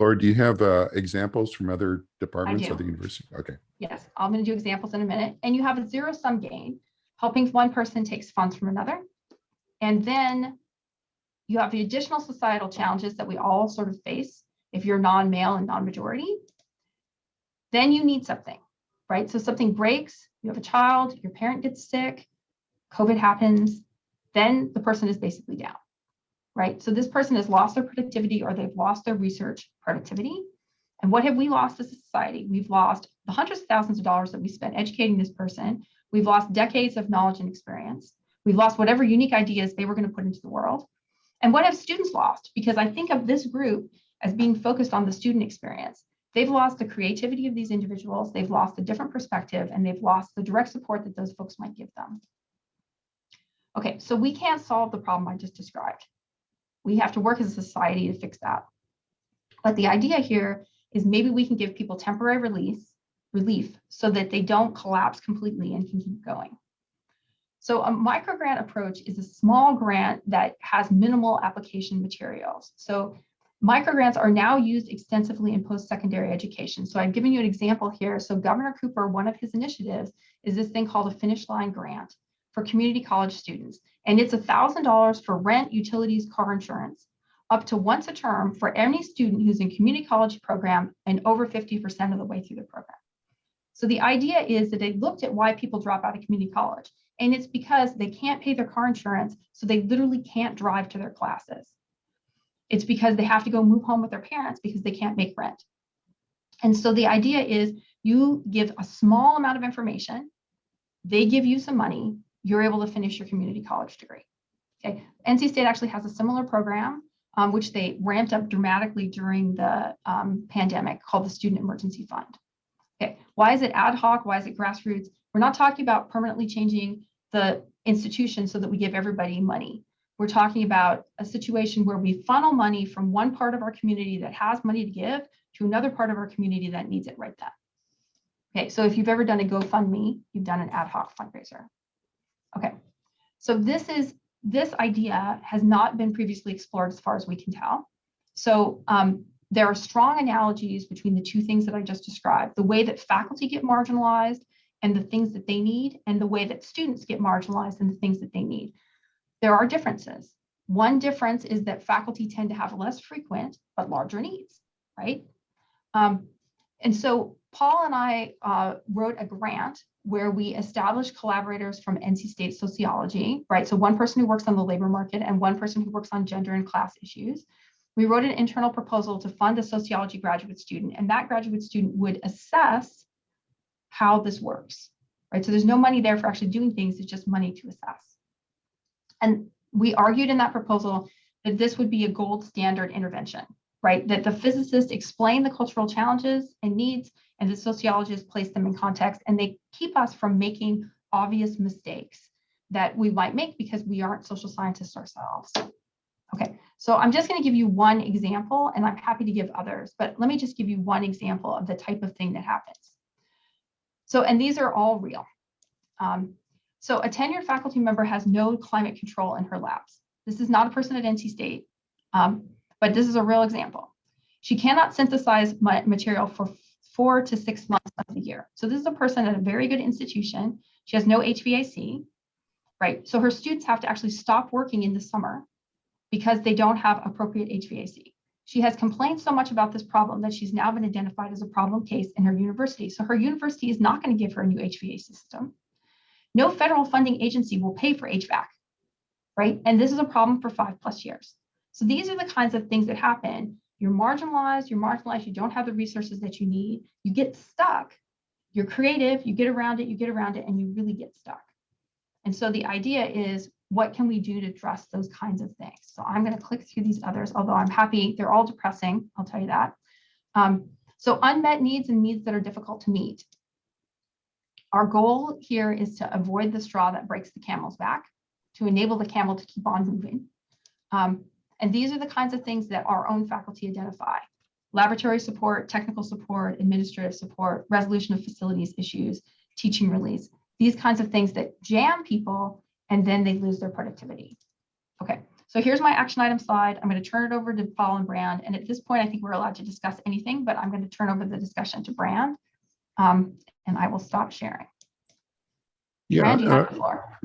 Laura, do you have examples from other departments of the university? Okay. Yes, I'm going to do examples in a minute. And you have a zero-sum game. Helping one person takes funds from another. And then you have the additional societal challenges that we all sort of face if you're non-male and non-majority. Then you need something, right? So something breaks, you have a child, your parent gets sick, COVID happens, then the person is basically down, right? So this person has lost their productivity or they've lost their research productivity. And what have we lost as a society? We've lost the hundreds of thousands of dollars that we spent educating this person. We've lost decades of knowledge and experience. We've lost whatever unique ideas they were going to put into the world. And what have students lost? Because I think of this group as being focused on the student experience. They've lost the creativity of these individuals. They've lost a different perspective, and they've lost the direct support that those folks might give them. Okay, so we can't solve the problem I just described. We have to work as a society to fix that. But the idea here is maybe we can give people temporary relief so that they don't collapse completely and can keep going. So a microgrant approach is a small grant that has minimal application materials. So microgrants are now used extensively in post-secondary education. So I've given you an example here. So Governor Cooper, one of his initiatives is this thing called a Finish Line Grant for community college students. And it's $1,000 for rent, utilities, car insurance, up to once a term for any student who's in community college program and over 50% of the way through the program. So the idea is that they looked at why people drop out of community college, and it's because they can't pay their car insurance, so they literally can't drive to their classes. It's because they have to go move home with their parents because they can't make rent. And so the idea is you give a small amount of information, they give you some money, you're able to finish your community college degree. Okay, NC State actually has a similar program, which they ramped up dramatically during the pandemic, called the Student Emergency Fund. Okay, why is it ad hoc? Why is it grassroots? We're not talking about permanently changing the institution so that we give everybody money. We're talking about a situation where we funnel money from one part of our community that has money to give to another part of our community that needs it right then. Okay, so if you've ever done a GoFundMe, you've done an ad hoc fundraiser. Okay, so this is this idea has not been previously explored as far as we can tell. So there are strong analogies between the two things that I just described, the way that faculty get marginalized and the things that they need, and the way that students get marginalized and the things that they need. There are differences. One difference is that faculty tend to have less frequent but larger needs, right? And so Paul and I wrote a grant where we established collaborators from NC State sociology, right? So one person who works on the labor market and one person who works on gender and class issues. We wrote an internal proposal to fund a sociology graduate student, and that graduate student would assess how this works, right? So there's no money there for actually doing things, it's just money to assess. And we argued in that proposal that this would be a gold standard intervention, right? That the physicists explain the cultural challenges and needs, and the sociologists place them in context, and they keep us from making obvious mistakes that we might make because we aren't social scientists ourselves. Okay, so I'm just going to give you one example, and I'm happy to give others, but let me just give you one example of the type of thing that happens. So, and these are all real. So a tenured faculty member has no climate control in her labs. This is not a person at NC State, but this is a real example. She cannot synthesize material for 4 to 6 months of the year. So this is a person at a very good institution. She has no HVAC, right? So her students have to actually stop working in the summer because they don't have appropriate HVAC. She has complained so much about this problem that she's now been identified as a problem case in her university. So her university is not going to give her a new HVAC system. No federal funding agency will pay for HVAC, right? And this is a problem for 5+ years. So these are the kinds of things that happen. You're marginalized, you don't have the resources that you need, you get stuck, you're creative, you get around it, and you really get stuck. And so the idea is, what can we do to address those kinds of things? So I'm going to click through these others, although I'm happy, they're all depressing, I'll tell you that. So unmet needs and needs that are difficult to meet. Our goal here is to avoid the straw that breaks the camel's back, to enable the camel to keep on moving. And these are the kinds of things that our own faculty identify: laboratory support, technical support, administrative support, resolution of facilities issues, teaching release, these kinds of things that jam people and then they lose their productivity. Okay, so here's my action item slide. I'm going to turn it over to Paul and Brand. And at this point, I think we're allowed to discuss anything, but I'm going to turn over the discussion to Brand, and I will stop sharing. Yeah, Brand, you have the floor.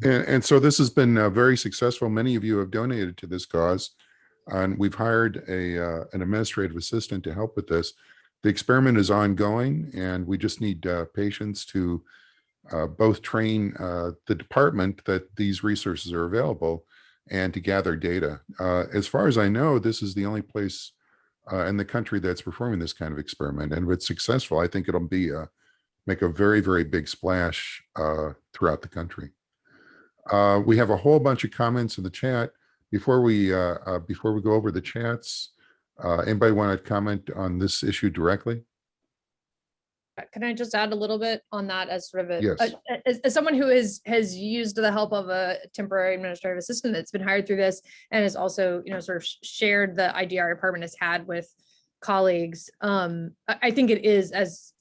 And so this has been very successful. Many of you have donated to this cause, and we've hired an administrative assistant to help with this. The experiment is ongoing, and we just need patience to both train the department that these resources are available and to gather data. As far as I know, this is the only place in the country that's performing this kind of experiment. And if it's successful, I think it'll be make a very, very big splash throughout the country. We have a whole bunch of comments in the chat. Before we go over the chats, anybody want to comment on this issue directly? Can I just add a little bit on that as sort of a, Yes. as someone who has used the help of a temporary administrative assistant that's been hired through this, and has also, sort of shared the idea our department has had with colleagues. I think it is,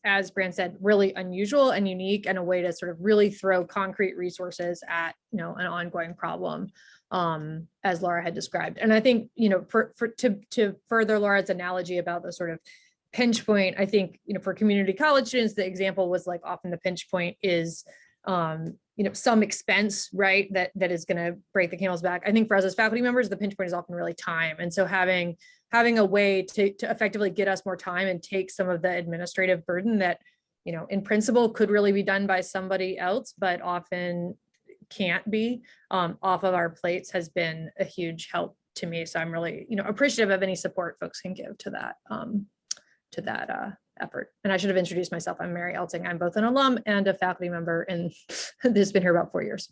as Brand said, really unusual and unique, and a way to sort of really throw concrete resources at, an ongoing problem, as Laura had described. And I think, to further Laura's analogy about the sort of pinch point, I think, for community college students, the example was like often the pinch point is, some expense, right, that is going to break the camel's back. I think for us as faculty members, the pinch point is often really time. And so having a way to effectively get us more time and take some of the administrative burden that, in principle could really be done by somebody else, but often can't be, off of our plates has been a huge help to me. So I'm really, appreciative of any support folks can give to that effort. And I should have introduced myself. I'm Mary Elting. I'm both an alum and a faculty member, and this has been here about 4 years.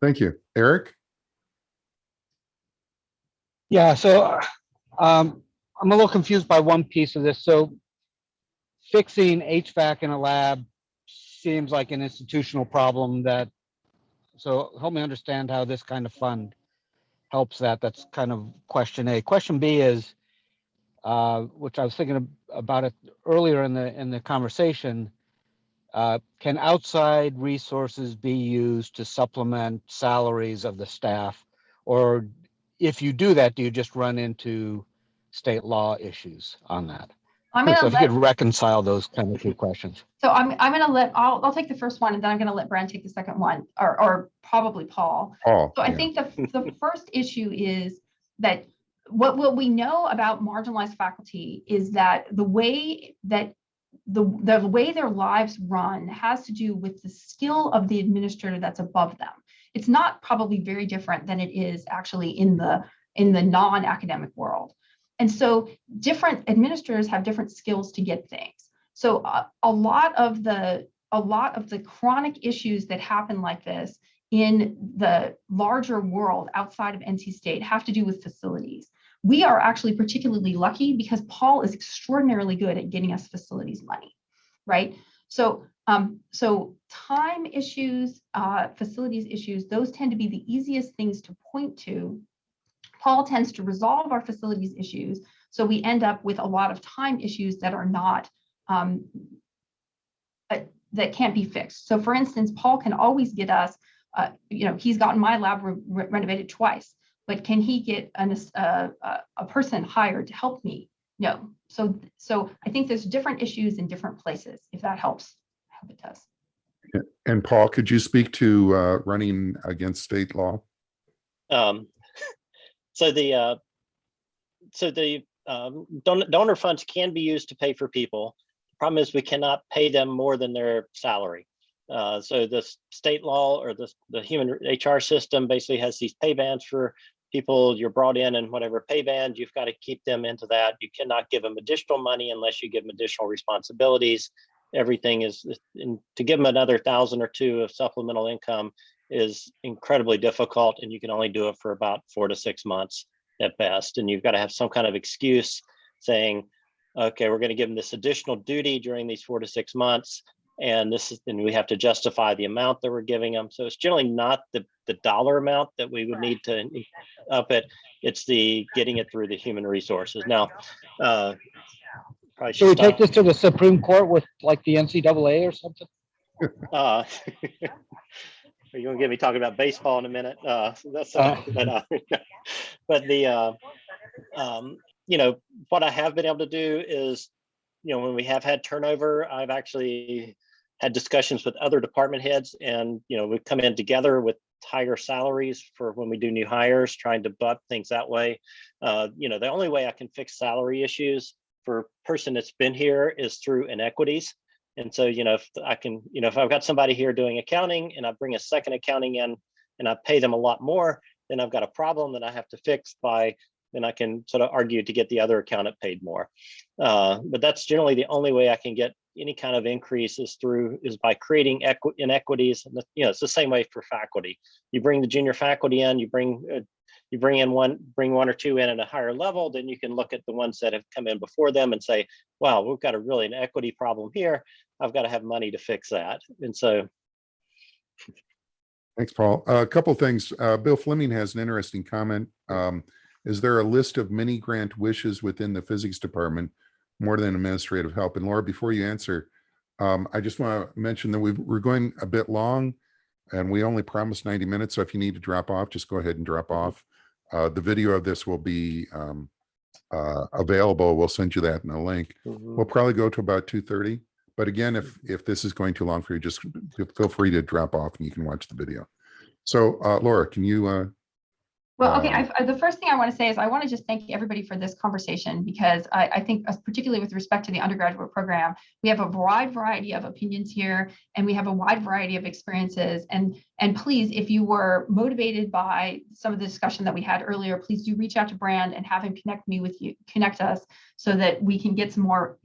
Thank you. Eric? Yeah, so I'm a little confused by one piece of this. So fixing HVAC in a lab seems like an institutional problem so help me understand how this kind of fund helps that. That's kind of question A. Question B is, which I was thinking about it earlier in the conversation, can outside resources be used to supplement salaries of the staff? Or if you do that, do you just run into state law issues on that? I'm So gonna if you could let, reconcile those kind of two questions. so I'm gonna let, I'll take the first one and then I'm gonna let Brand take the second one, or probably Paul. Paul, So I yeah. think the first issue is that what we know about marginalized faculty is that the way that the way their lives run has to do with the skill of the administrator that's above them. It's not probably very different than it is actually in the non-academic world. And so different administrators have different skills to get things. So a lot of the chronic issues that happen like this in the larger world outside of NC State have to do with facilities. We are actually particularly lucky because Paul is extraordinarily good at getting us facilities money, right? So time issues, facilities issues, those tend to be the easiest things to point to. Paul tends to resolve our facilities issues, so we end up with a lot of time issues that are not, that can't be fixed. So for instance, Paul can always get us, he's gotten my lab renovated twice, but can he get a person hired to help me? No. So I think there's different issues in different places, if that helps. I hope it does. And Paul, could you speak to running against state law? So the donor funds can be used to pay for people. The problem is we cannot pay them more than their salary. So the state law or the human HR system basically has these pay bands for people you're brought in and whatever pay band, you've got to keep them into that. You cannot give them additional money unless you give them additional responsibilities. Everything is, to give them another 1,000 or 2 of supplemental income is incredibly difficult, and you can only do it for about 4 to 6 months at best. And you've got to have some kind of excuse saying, okay, we're going to give them this additional duty during these 4 to 6 months, and we have to justify the amount that we're giving them. So it's generally not the dollar amount that we would need to up it. It's the getting it through the human resources. Now, Should we take this to the Supreme Court with like the NCAA or something? Are you gonna get me talking about baseball in a minute? But what I have been able to do is, when we have had turnover, I've actually had discussions with other department heads, and we've come in together with higher salaries for when we do new hires, trying to butt things that way. The only way I can fix salary issues for a person that's been here is through inequities. And so, if I can, if I've got somebody here doing accounting and I bring a second accounting in and I pay them a lot more, then I've got a problem that I have to fix then I can sort of argue to get the other accountant paid more. But that's generally the only way I can get any kind of increase is by creating inequities. And it's the same way for faculty. You bring the junior faculty in, you bring one or two in at a higher level, then you can look at the ones that have come in before them and say, wow, we've got an equity problem here. I've got to have money to fix that. And so. Thanks, Paul. A couple of things. Bill Fleming has an interesting comment. Is there a list of mini grant wishes within the physics department more than administrative help? And Laura, before you answer, I just want to mention that we're going a bit long and we only promised 90 minutes. So if you need to drop off, just go ahead and drop off. The video of this will be available. We'll send you that in a link. We'll probably go to about 2:30. But again, if this is going too long for you, just feel free to drop off and you can watch the video. So Laura, can you well, okay. The first thing I want to say is I want to just thank everybody for this conversation, because I think particularly with respect to the undergraduate program, we have a wide variety of opinions here and we have a wide variety of experiences. And please, if you were motivated by some of the discussion that we had earlier, please do reach out to Brand and have him connect us so that we can get some more,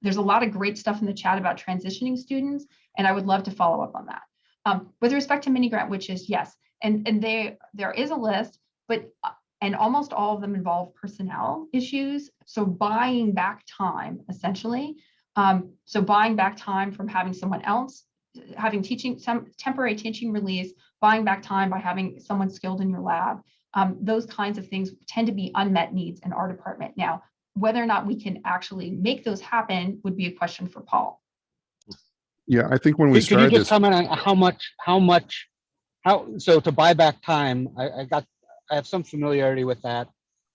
there's a lot of great stuff in the chat about transitioning students, and I would love to follow up on that. With respect to mini grant wishes, yes. And there is a list, and almost all of them involve personnel issues. So buying back time, essentially. So buying back time from having someone else, having some temporary teaching release, buying back time by having someone skilled in your lab. Those kinds of things tend to be unmet needs in our department. Now, whether or not we can actually make those happen would be a question for Paul. Yeah, I think when we Could you started just this, comment on so to buy back time, I have some familiarity with that.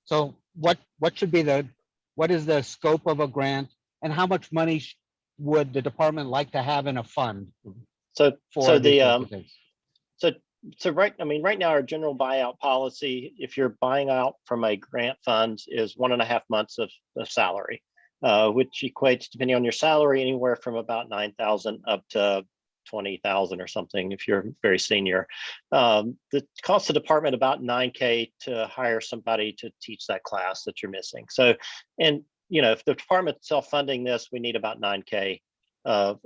So what should be what is the scope of a grant, and how much money would the department like to have in a fund So, for so these the, sorts of things? so right, I mean, right now, our general buyout policy, if you're buying out from a grant fund, is 1.5 months of salary, which equates, depending on your salary, anywhere from about 9,000 up to 20,000 or something if you're very senior. The cost the department about 9K to hire somebody to teach that class that you're missing. So, and if the department's self-funding this, we need about 9K of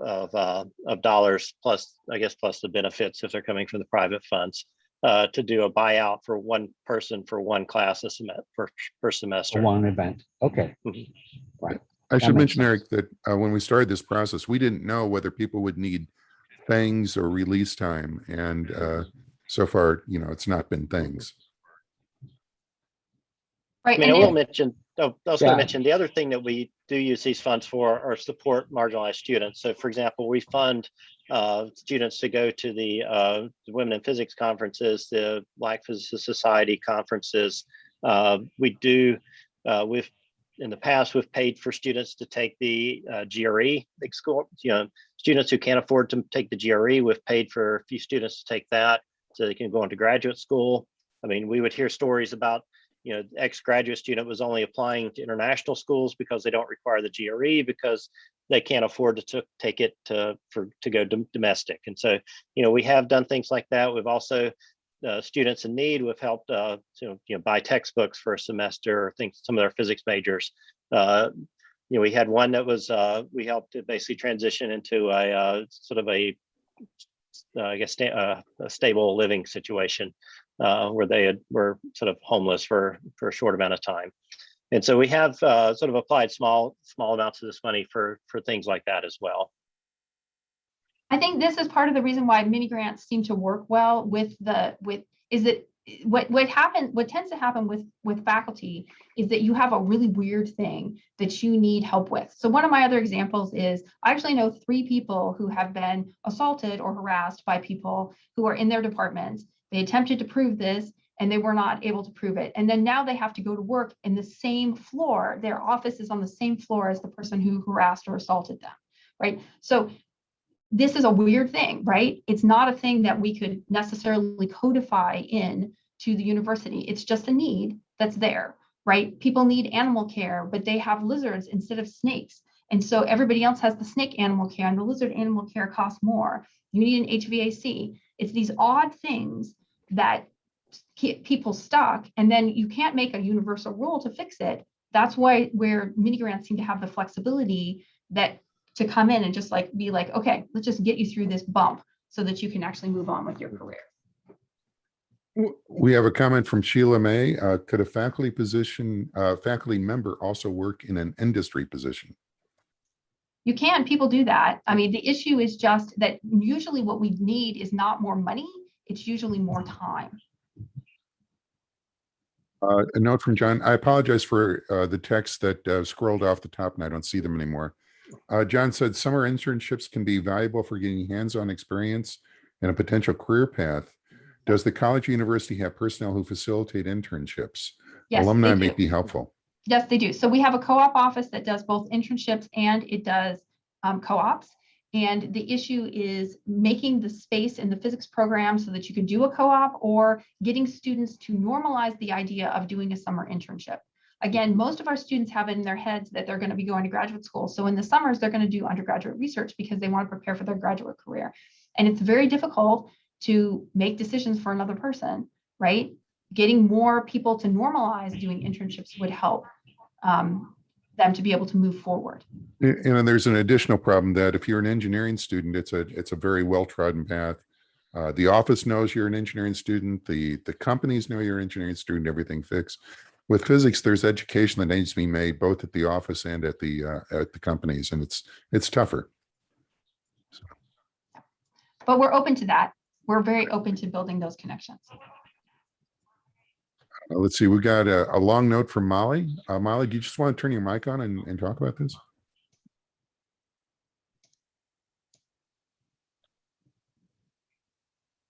dollars, plus, I guess, plus the benefits if they're coming from the private funds, to do a buyout for one person for one class per semester. One event. Okay. Mhm. Right. I should makes mention, Eric, that when we started this process, we didn't know whether people would need things or release time. And so far, it's not been things. Right. I mean, And I will if, mention, I was going to mention the other thing that we do use these funds for are support marginalized students. So for example, we fund students to go to the Women in Physics conferences, the Black Physicists Society conferences. We've in the past, we've paid for students to take the GRE, students who can't afford to take the GRE, we've paid for a few students to take that so they can go into graduate school. I mean, we would hear stories about, ex-graduate student was only applying to international schools because they don't require the GRE because they can't afford to take it to go domestic. And so, we have done things like that. We've also, students in need, we've helped buy textbooks for a semester, or some of their physics majors. We had one that was, we helped to basically transition into a sort of a stable living situation, where they were sort of homeless for a short amount of time. And so we have sort of applied small amounts of this money for things like that as well. I think this is part of the reason why mini grants seem to work well what tends to happen with faculty is that you have a really weird thing that you need help with. So one of my other examples is I actually know 3 people who have been assaulted or harassed by people who are in their departments. They attempted to prove this and they were not able to prove it. And then now they have to go to work in the same floor. Their office is on the same floor as the person who harassed or assaulted them, right? So this is a weird thing, right? It's not a thing that we could necessarily codify in to the university. It's just a need that's there, right? People need animal care, but they have lizards instead of snakes. And so everybody else has the snake animal care and the lizard animal care costs more. You need an HVAC. It's these odd things that keep people stuck, and then you can't make a universal rule to fix it. That's why where mini grants seem to have the flexibility that to come in and just be like, okay, let's just get you through this bump so that you can actually move on with your career. We have a comment from Sheila May. Could a faculty member also work in an industry position? You can, people do that. I mean, the issue is just that usually what we need is not more money, it's usually more time. A note from John. I apologize for the text that scrolled off the top and I don't see them anymore. John said summer internships can be valuable for getting hands-on experience and a potential career path. Does the college or university have personnel who facilitate internships? Yes, Alumni they may do. be helpful. Yes, they do. So we have a co-op office that does both internships and it does co-ops. And the issue is making the space in the physics program so that you can do a co-op, or getting students to normalize the idea of doing a summer internship. Again, most of our students have it in their heads that they're going to be going to graduate school. So in the summers, they're going to do undergraduate research because they want to prepare for their graduate career. And it's very difficult to make decisions for another person, right? Getting more people to normalize doing internships would help them to be able to move forward. And there's an additional problem that if you're an engineering student, it's a very well-trodden path. The office knows you're an engineering student. The companies know you're an engineering student. Everything fixed. With physics, there's education that needs to be made both at the office and at the companies, and it's tougher. So. But we're open to that. We're very open to building those connections. Let's see. We got a long note from Molly. Molly, do you just want to turn your mic on and talk about this?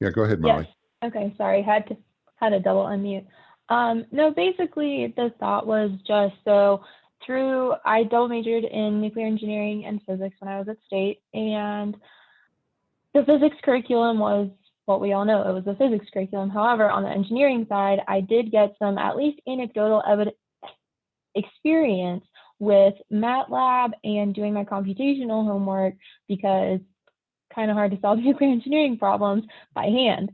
Yeah, go ahead, Molly. Yes. Okay, sorry, had a double unmute. No, basically the thought was just I double majored in nuclear engineering and physics when I was at State, and the physics curriculum was what we all know. It was a physics curriculum. However, on the engineering side, I did get some at least anecdotal experience with MATLAB and doing my computational homework, because kind of hard to solve nuclear engineering problems by hand.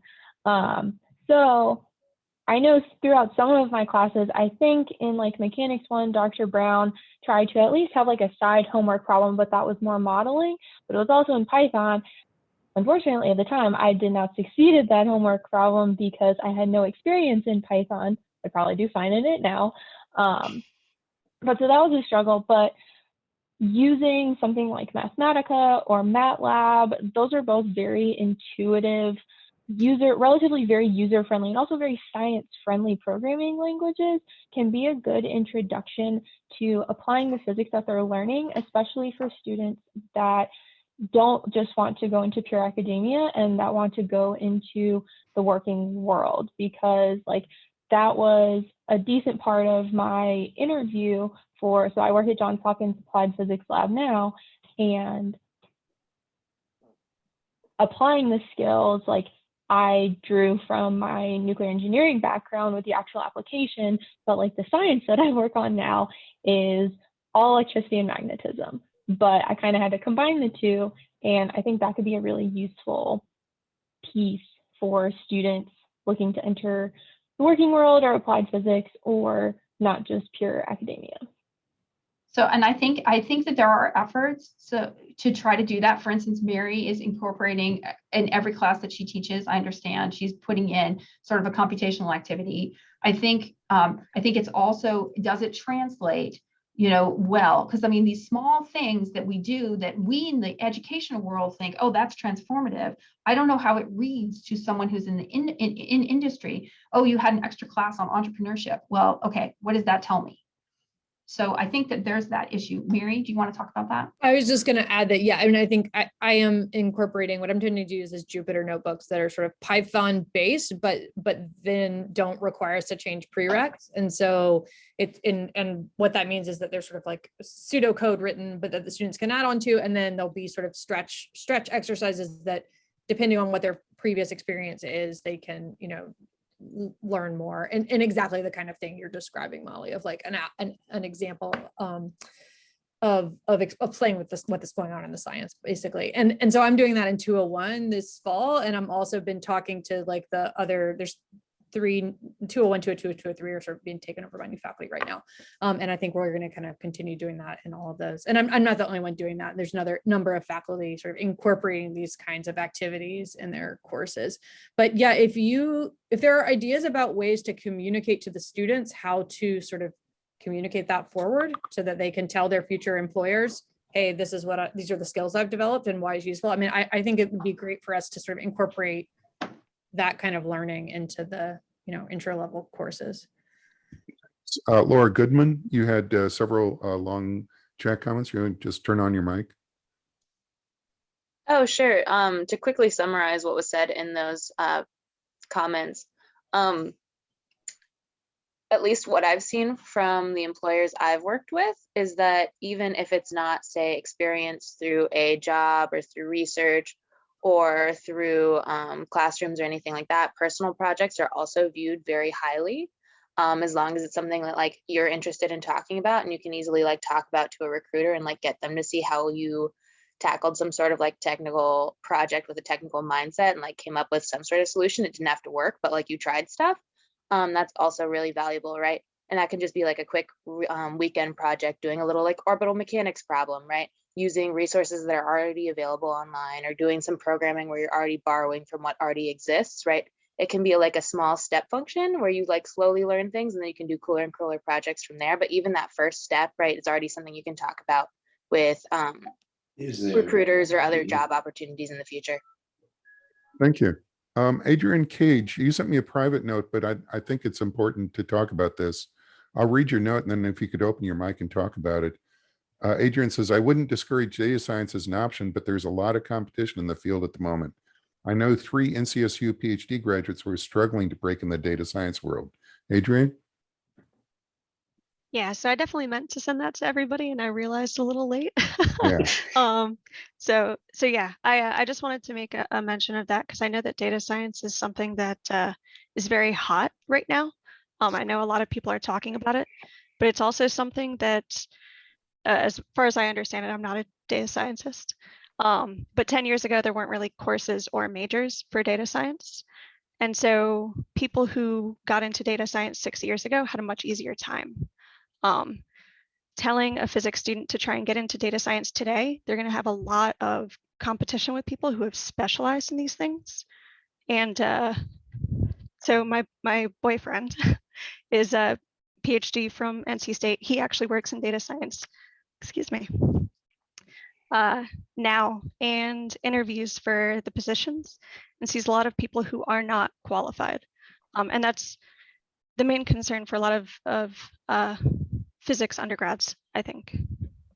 So I know throughout some of my classes, I think in like mechanics 1, Dr. Brown tried to at least have like a side homework problem, but that was more modeling. But it was also in Python. Unfortunately, at the time, I did not succeed at that homework problem because I had no experience in Python. I probably do fine in it now. But so that was a struggle. But using something like Mathematica or MATLAB, those are both very intuitive, relatively very user-friendly, and also very science-friendly programming languages, can be a good introduction to applying the physics that they're learning, especially for students that don't just want to go into pure academia and that want to go into the working world, because like that was a decent part of my interview so I work at Johns Hopkins Applied Physics Lab now, and applying the skills, like I drew from my nuclear engineering background with the actual application, but like the science that I work on now is all electricity and magnetism. But I kind of had to combine the two, and I think that could be a really useful piece for students looking to enter the working world or applied physics, or not just pure academia. So, and I think that there are efforts to try to do that. For instance, Mary is incorporating in every class that she teaches. I understand she's putting in sort of a computational activity. I think it's also, does it translate, well? Because I mean, these small things that we do that we in the educational world think, oh, that's transformative. I don't know how it reads to someone who's in industry. Oh, you had an extra class on entrepreneurship. Well, okay, what does that tell me? So I think that there's that issue. Mary, do you want to talk about that? I was just going to add that, yeah, I mean, I think I am incorporating, what I'm trying to use is Jupyter notebooks that are sort of Python based, but then don't require us to change prereqs. And so and what that means is that there's sort of like pseudocode written, but that the students can add on to, and then there'll be sort of stretch exercises that, depending on what their previous experience is, they can, learn more, and exactly the kind of thing you're describing, Molly, of like an example of playing with this, what's going on in the science, basically. And so I'm doing that in 201 this fall, and I'm also been talking to like the other, there's 201, 202, 203 are sort of being taken over by new faculty right now. And I think we're going to kind of continue doing that in all of those. And I'm not the only one doing that. There's another number of faculty sort of incorporating these kinds of activities in their courses. But yeah, if there are ideas about ways to communicate to the students how to sort of communicate that forward so that they can tell their future employers, hey, this is these are the skills I've developed and why it's useful. I mean, I think it would be great for us to sort of incorporate that kind of learning into the, intro level courses. Laura Goodman, you had several long chat comments. You want to just turn on your mic? Oh, sure. To quickly summarize what was said in those comments, at least what I've seen from the employers I've worked with is that even if it's not, say, experience through a job or through research or through classrooms or anything like that, personal projects are also viewed very highly, as long as it's something that like you're interested in talking about, and you can easily like talk about to a recruiter and like get them to see how you tackled some sort of like technical project with a technical mindset and like came up with some sort of solution. It didn't have to work, but like you tried stuff. That's also really valuable, right? And that can just be like a quick weekend project, doing a little like orbital mechanics problem, right? Using resources that are already available online, or doing some programming where you're already borrowing from what already exists, right? It can be like a small step function where you like slowly learn things, and then you can do cooler and cooler projects from there. But even that first step, right, is already something you can talk about with recruiters or other job opportunities in the future. Thank you. Adrian Cage, you sent me a private note, but I think it's important to talk about this. I'll read your note, and then if you could open your mic and talk about it. Adrian says, I wouldn't discourage data science as an option, but there's a lot of competition in the field at the moment. I know 3 NCSU PhD graduates who are struggling to break in the data science world. Adrian? Yeah, so I definitely meant to send that to everybody, and I realized a little late. Yeah. So yeah, I just wanted to make a mention of that because I know that data science is something that is very hot right now. I know a lot of people are talking about it, but it's also something that, as far as I understand it, I'm not a data scientist. But 10 years ago, there weren't really courses or majors for data science. And so people who got into data science 6 years ago had a much easier time. Telling a physics student to try and get into data science today, they're going to have a lot of competition with people who have specialized in these things. And so my boyfriend is a PhD from NC State. He actually works in data science, excuse me, now, and interviews for the positions and sees a lot of people who are not qualified. And that's the main concern for a lot of physics undergrads, I think.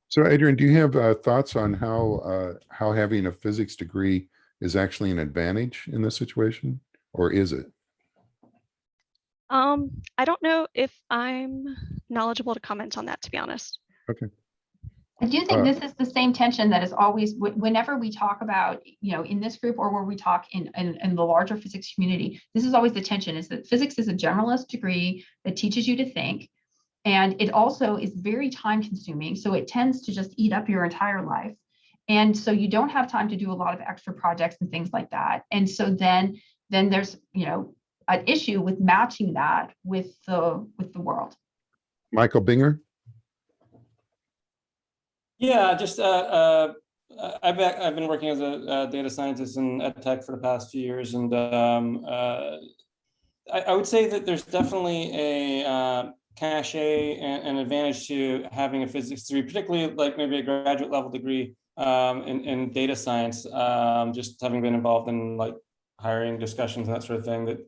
So Adrian, do you have thoughts on how having a physics degree is actually an advantage in this situation, or is it? I don't know if I'm knowledgeable to comment on that, to be honest. Okay. I do think this is the same tension that is always, whenever we talk about, in this group or where we talk in the larger physics community, this is always the tension, is that physics is a generalist degree that teaches you to think. And it also is very time consuming. So it tends to just eat up your entire life. And so you don't have time to do a lot of extra projects and things like that. And so then there's, an issue with matching that with the world. Michael Binger? Yeah, just I've been working as a data scientist in EdTech for the past few years, and I would say that there's definitely a cachet and advantage to having a physics degree, particularly like maybe a graduate level degree in data science. Just having been involved in like hiring discussions and that sort of thing. That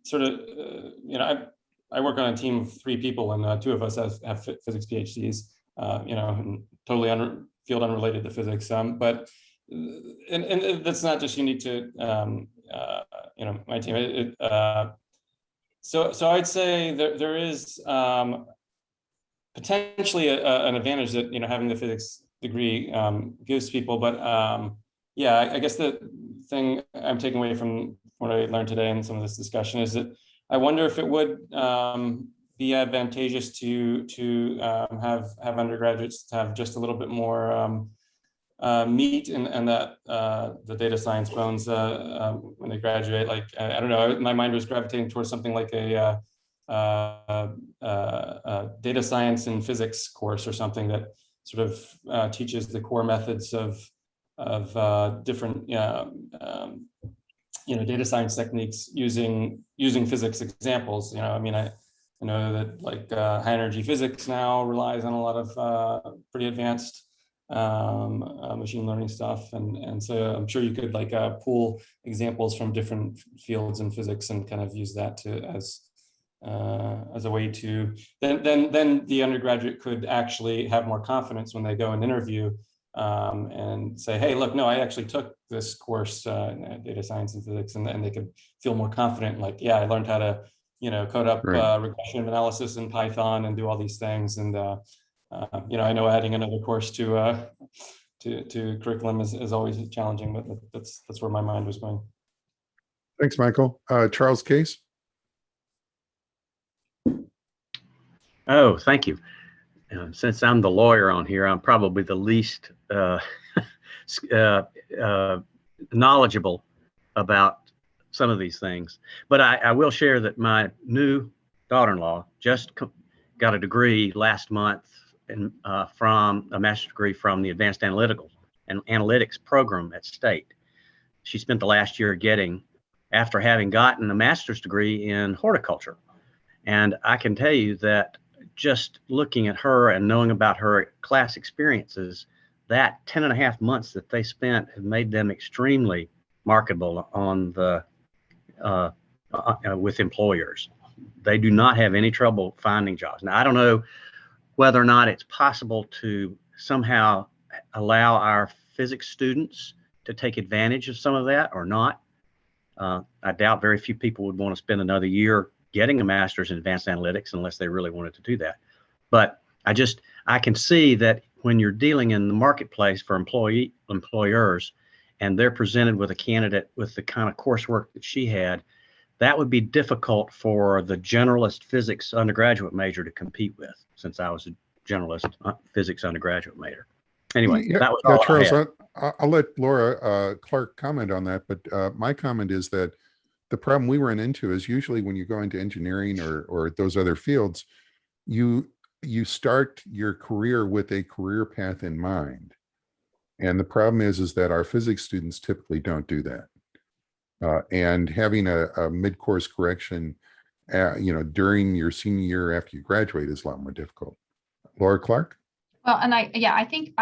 sort of I work on a team of 3 people, and 2 of us have physics PhDs. And totally field unrelated to physics. But and that's not just unique to my team. So I'd say there is potentially an advantage that having the physics degree gives people. But yeah, I guess the thing I'm taking away from what I learned today in some of this discussion is that I wonder if it would be advantageous to have undergraduates have just a little bit more meat and that the data science bones when they graduate. Like I don't know, my mind was gravitating towards something like a data science and physics course or something that sort of teaches the core methods of different data science techniques using physics examples. I know that like high energy physics now relies on a lot of pretty advanced machine learning stuff, and so I'm sure you could like pull examples from different fields in physics and kind of use that as a way to then the undergraduate could actually have more confidence when they go and interview and say, hey, look, no, I actually took this course in data science and physics, and they could feel more confident. Like, yeah, I learned how to code up regression analysis in Python and do all these things. And I know adding another course to curriculum is always challenging, but that's where my mind was going. Thanks, Michael. Charles Case. Oh, thank you. Since I'm the lawyer on here, I'm probably the least knowledgeable about some of these things. But I will share that my new daughter-in-law just got a degree last month from a master's degree from the Advanced Analytics program at State. She spent the last year after having gotten a master's degree in horticulture. And I can tell you that just looking at her and knowing about her class experiences, that 10.5 months that they spent have made them extremely marketable on the with employers. They do not have any trouble finding jobs. Now, I don't know whether or not it's possible to somehow allow our physics students to take advantage of some of that or not, I doubt very few people would want to spend another year getting a master's in advanced analytics unless they really wanted to do that. But I can see that when you're dealing in the marketplace for employers, and they're presented with a candidate with the kind of coursework that she had, that would be difficult for the generalist physics undergraduate major to compete with, since I was a generalist physics undergraduate major. Anyway, Yeah, that was yeah, all Charles, I had. I'll let Laura Clark comment on that, but my comment is that the problem we run into is usually when you go into engineering or those other fields, you start your career with a career path in mind. And the problem is that our physics students typically don't do that. And having a mid-course correction, during your senior year after you graduate is a lot more difficult. Laura Clark? Well, and I think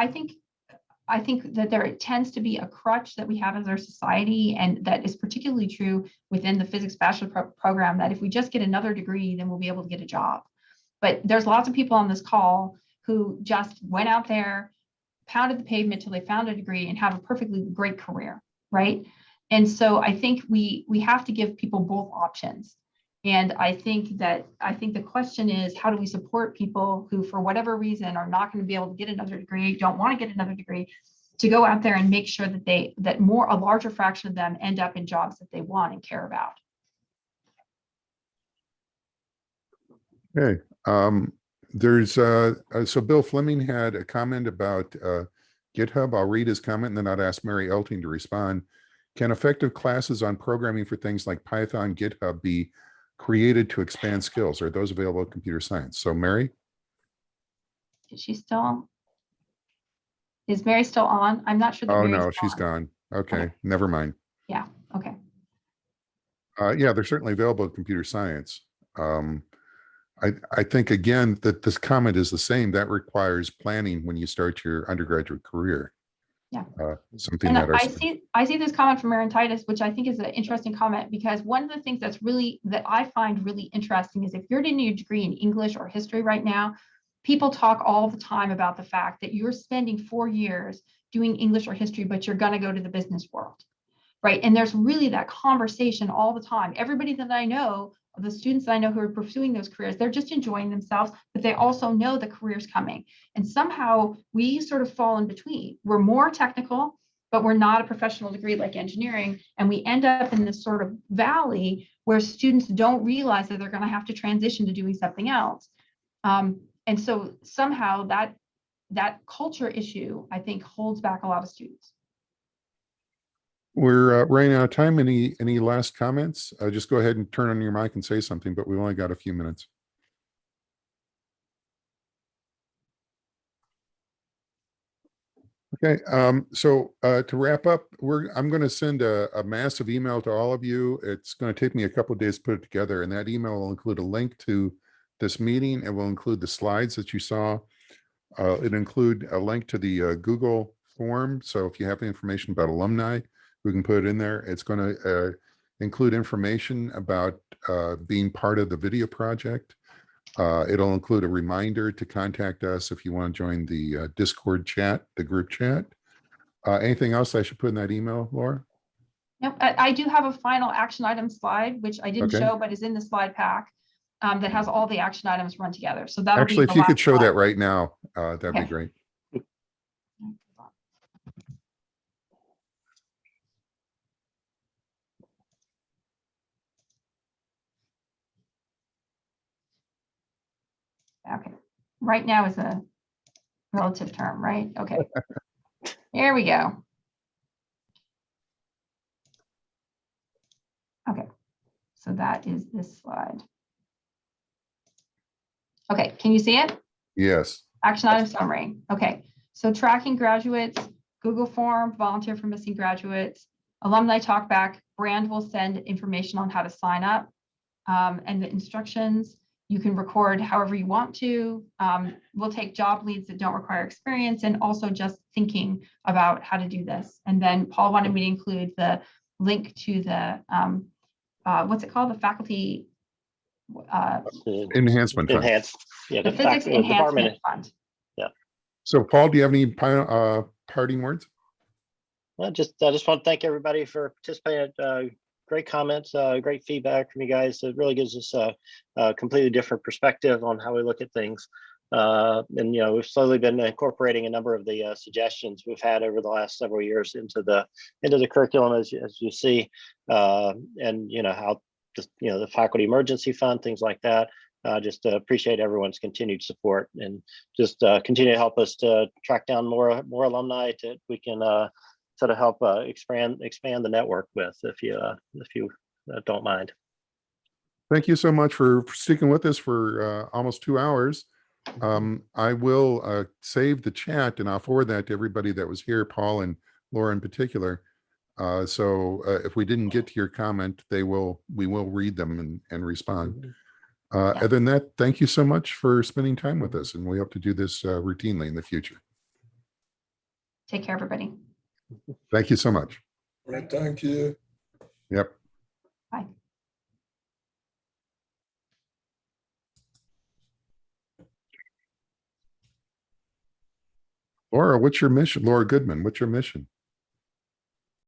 that there tends to be a crutch that we have as our society, and that is particularly true within the physics bachelor program, that if we just get another degree, then we'll be able to get a job. But there's lots of people on this call who just went out there, pounded the pavement till they found a degree and have a perfectly great career, right? And so I think we have to give people both options. And I think the question is, how do we support people who, for whatever reason, are not going to be able to get another degree, don't want to get another degree, to go out there and make sure that a larger fraction of them end up in jobs that they want and care about. Okay. There's so Bill Fleming had a comment about GitHub. I'll read his comment and then I'd ask Mary Elting to respond. Can effective classes on programming for things like Python, GitHub be created to expand skills? Are those available in computer science? So Mary? Is Mary still on? I'm not sure that Oh, Mary's no, she's on. gone. Okay, never mind. Yeah, okay. Yeah, they're certainly available in computer science. I think, again, that this comment is the same. That requires planning when you start your undergraduate career. Yeah. Something And that I see this comment from Aaron Titus, which I think is an interesting comment, because one of the things that I find really interesting is if you're doing your degree in English or history right now, people talk all the time about the fact that you're spending 4 years doing English or history, but you're going to go to the business world, right? And there's really that conversation all the time. Everybody that I know, the students that I know who are pursuing those careers, they're just enjoying themselves, but they also know the career's coming. And somehow we sort of fall in between. We're more technical, but we're not a professional degree like engineering. And we end up in this sort of valley where students don't realize that they're going to have to transition to doing something else. And so somehow that culture issue, I think, holds back a lot of students. we're running out of time. Any last comments? Just go ahead and turn on your mic and say something, but we've only got a few minutes. Okay, so to wrap up, I'm going to send a massive email to all of you. It's going to take me a couple of days to put it together, and that email will include a link to this meeting. It will include the slides that you saw. It'll include a link to the Google form. So if you have any information about alumni, we can put it in there. It's going to include information about being part of the video project. It'll include a reminder to contact us if you want to join the Discord chat, the group chat. Anything else I should put in that email, Laura? Yep, I do have a final action item slide, which I didn't Okay. show, but is in the slide pack, that has all the action items run together. So that'll Actually, be if you could last show slide. that right now, that'd be Okay. great. Okay, right now is a relative term, right? Okay, here we go. Okay, so that is this slide. Okay, can you see it? Yes. Action item summary. Okay, so tracking graduates, Google form, volunteer for missing graduates, alumni talkback, Brand will send information on how to sign up, and the instructions. You can record however you want to. We'll take job leads that don't require experience, and also just thinking about how to do this. And then Paul wanted me to include the link to the, what's it called? The faculty Enhancement fund. Yeah, the physics enhancement fund. Yeah. So Paul, do you have any parting words? I just want to thank everybody for participating. great comments, great feedback from you guys. It really gives us a completely different perspective on how we look at things. And we've slowly been incorporating a number of the suggestions we've had over the last several years into the curriculum, as you see, and how the faculty emergency fund, things like that. Just appreciate everyone's continued support, and just continue to help us to track down more alumni that we can sort of help expand the network with, if you don't mind. Thank you so much for sticking with us for almost 2 hours. I will save the chat, and I'll forward that to everybody that was here, Paul and Laura in particular. So if we didn't get to your comment, we will read them and respond. Other than that, thank you so much for spending time with us, and we hope to do this routinely in the future. Take care, everybody. Thank you so much. All right, thank you. Yep. Bye. Laura, what's your mission? Laura Goodman, what's your mission?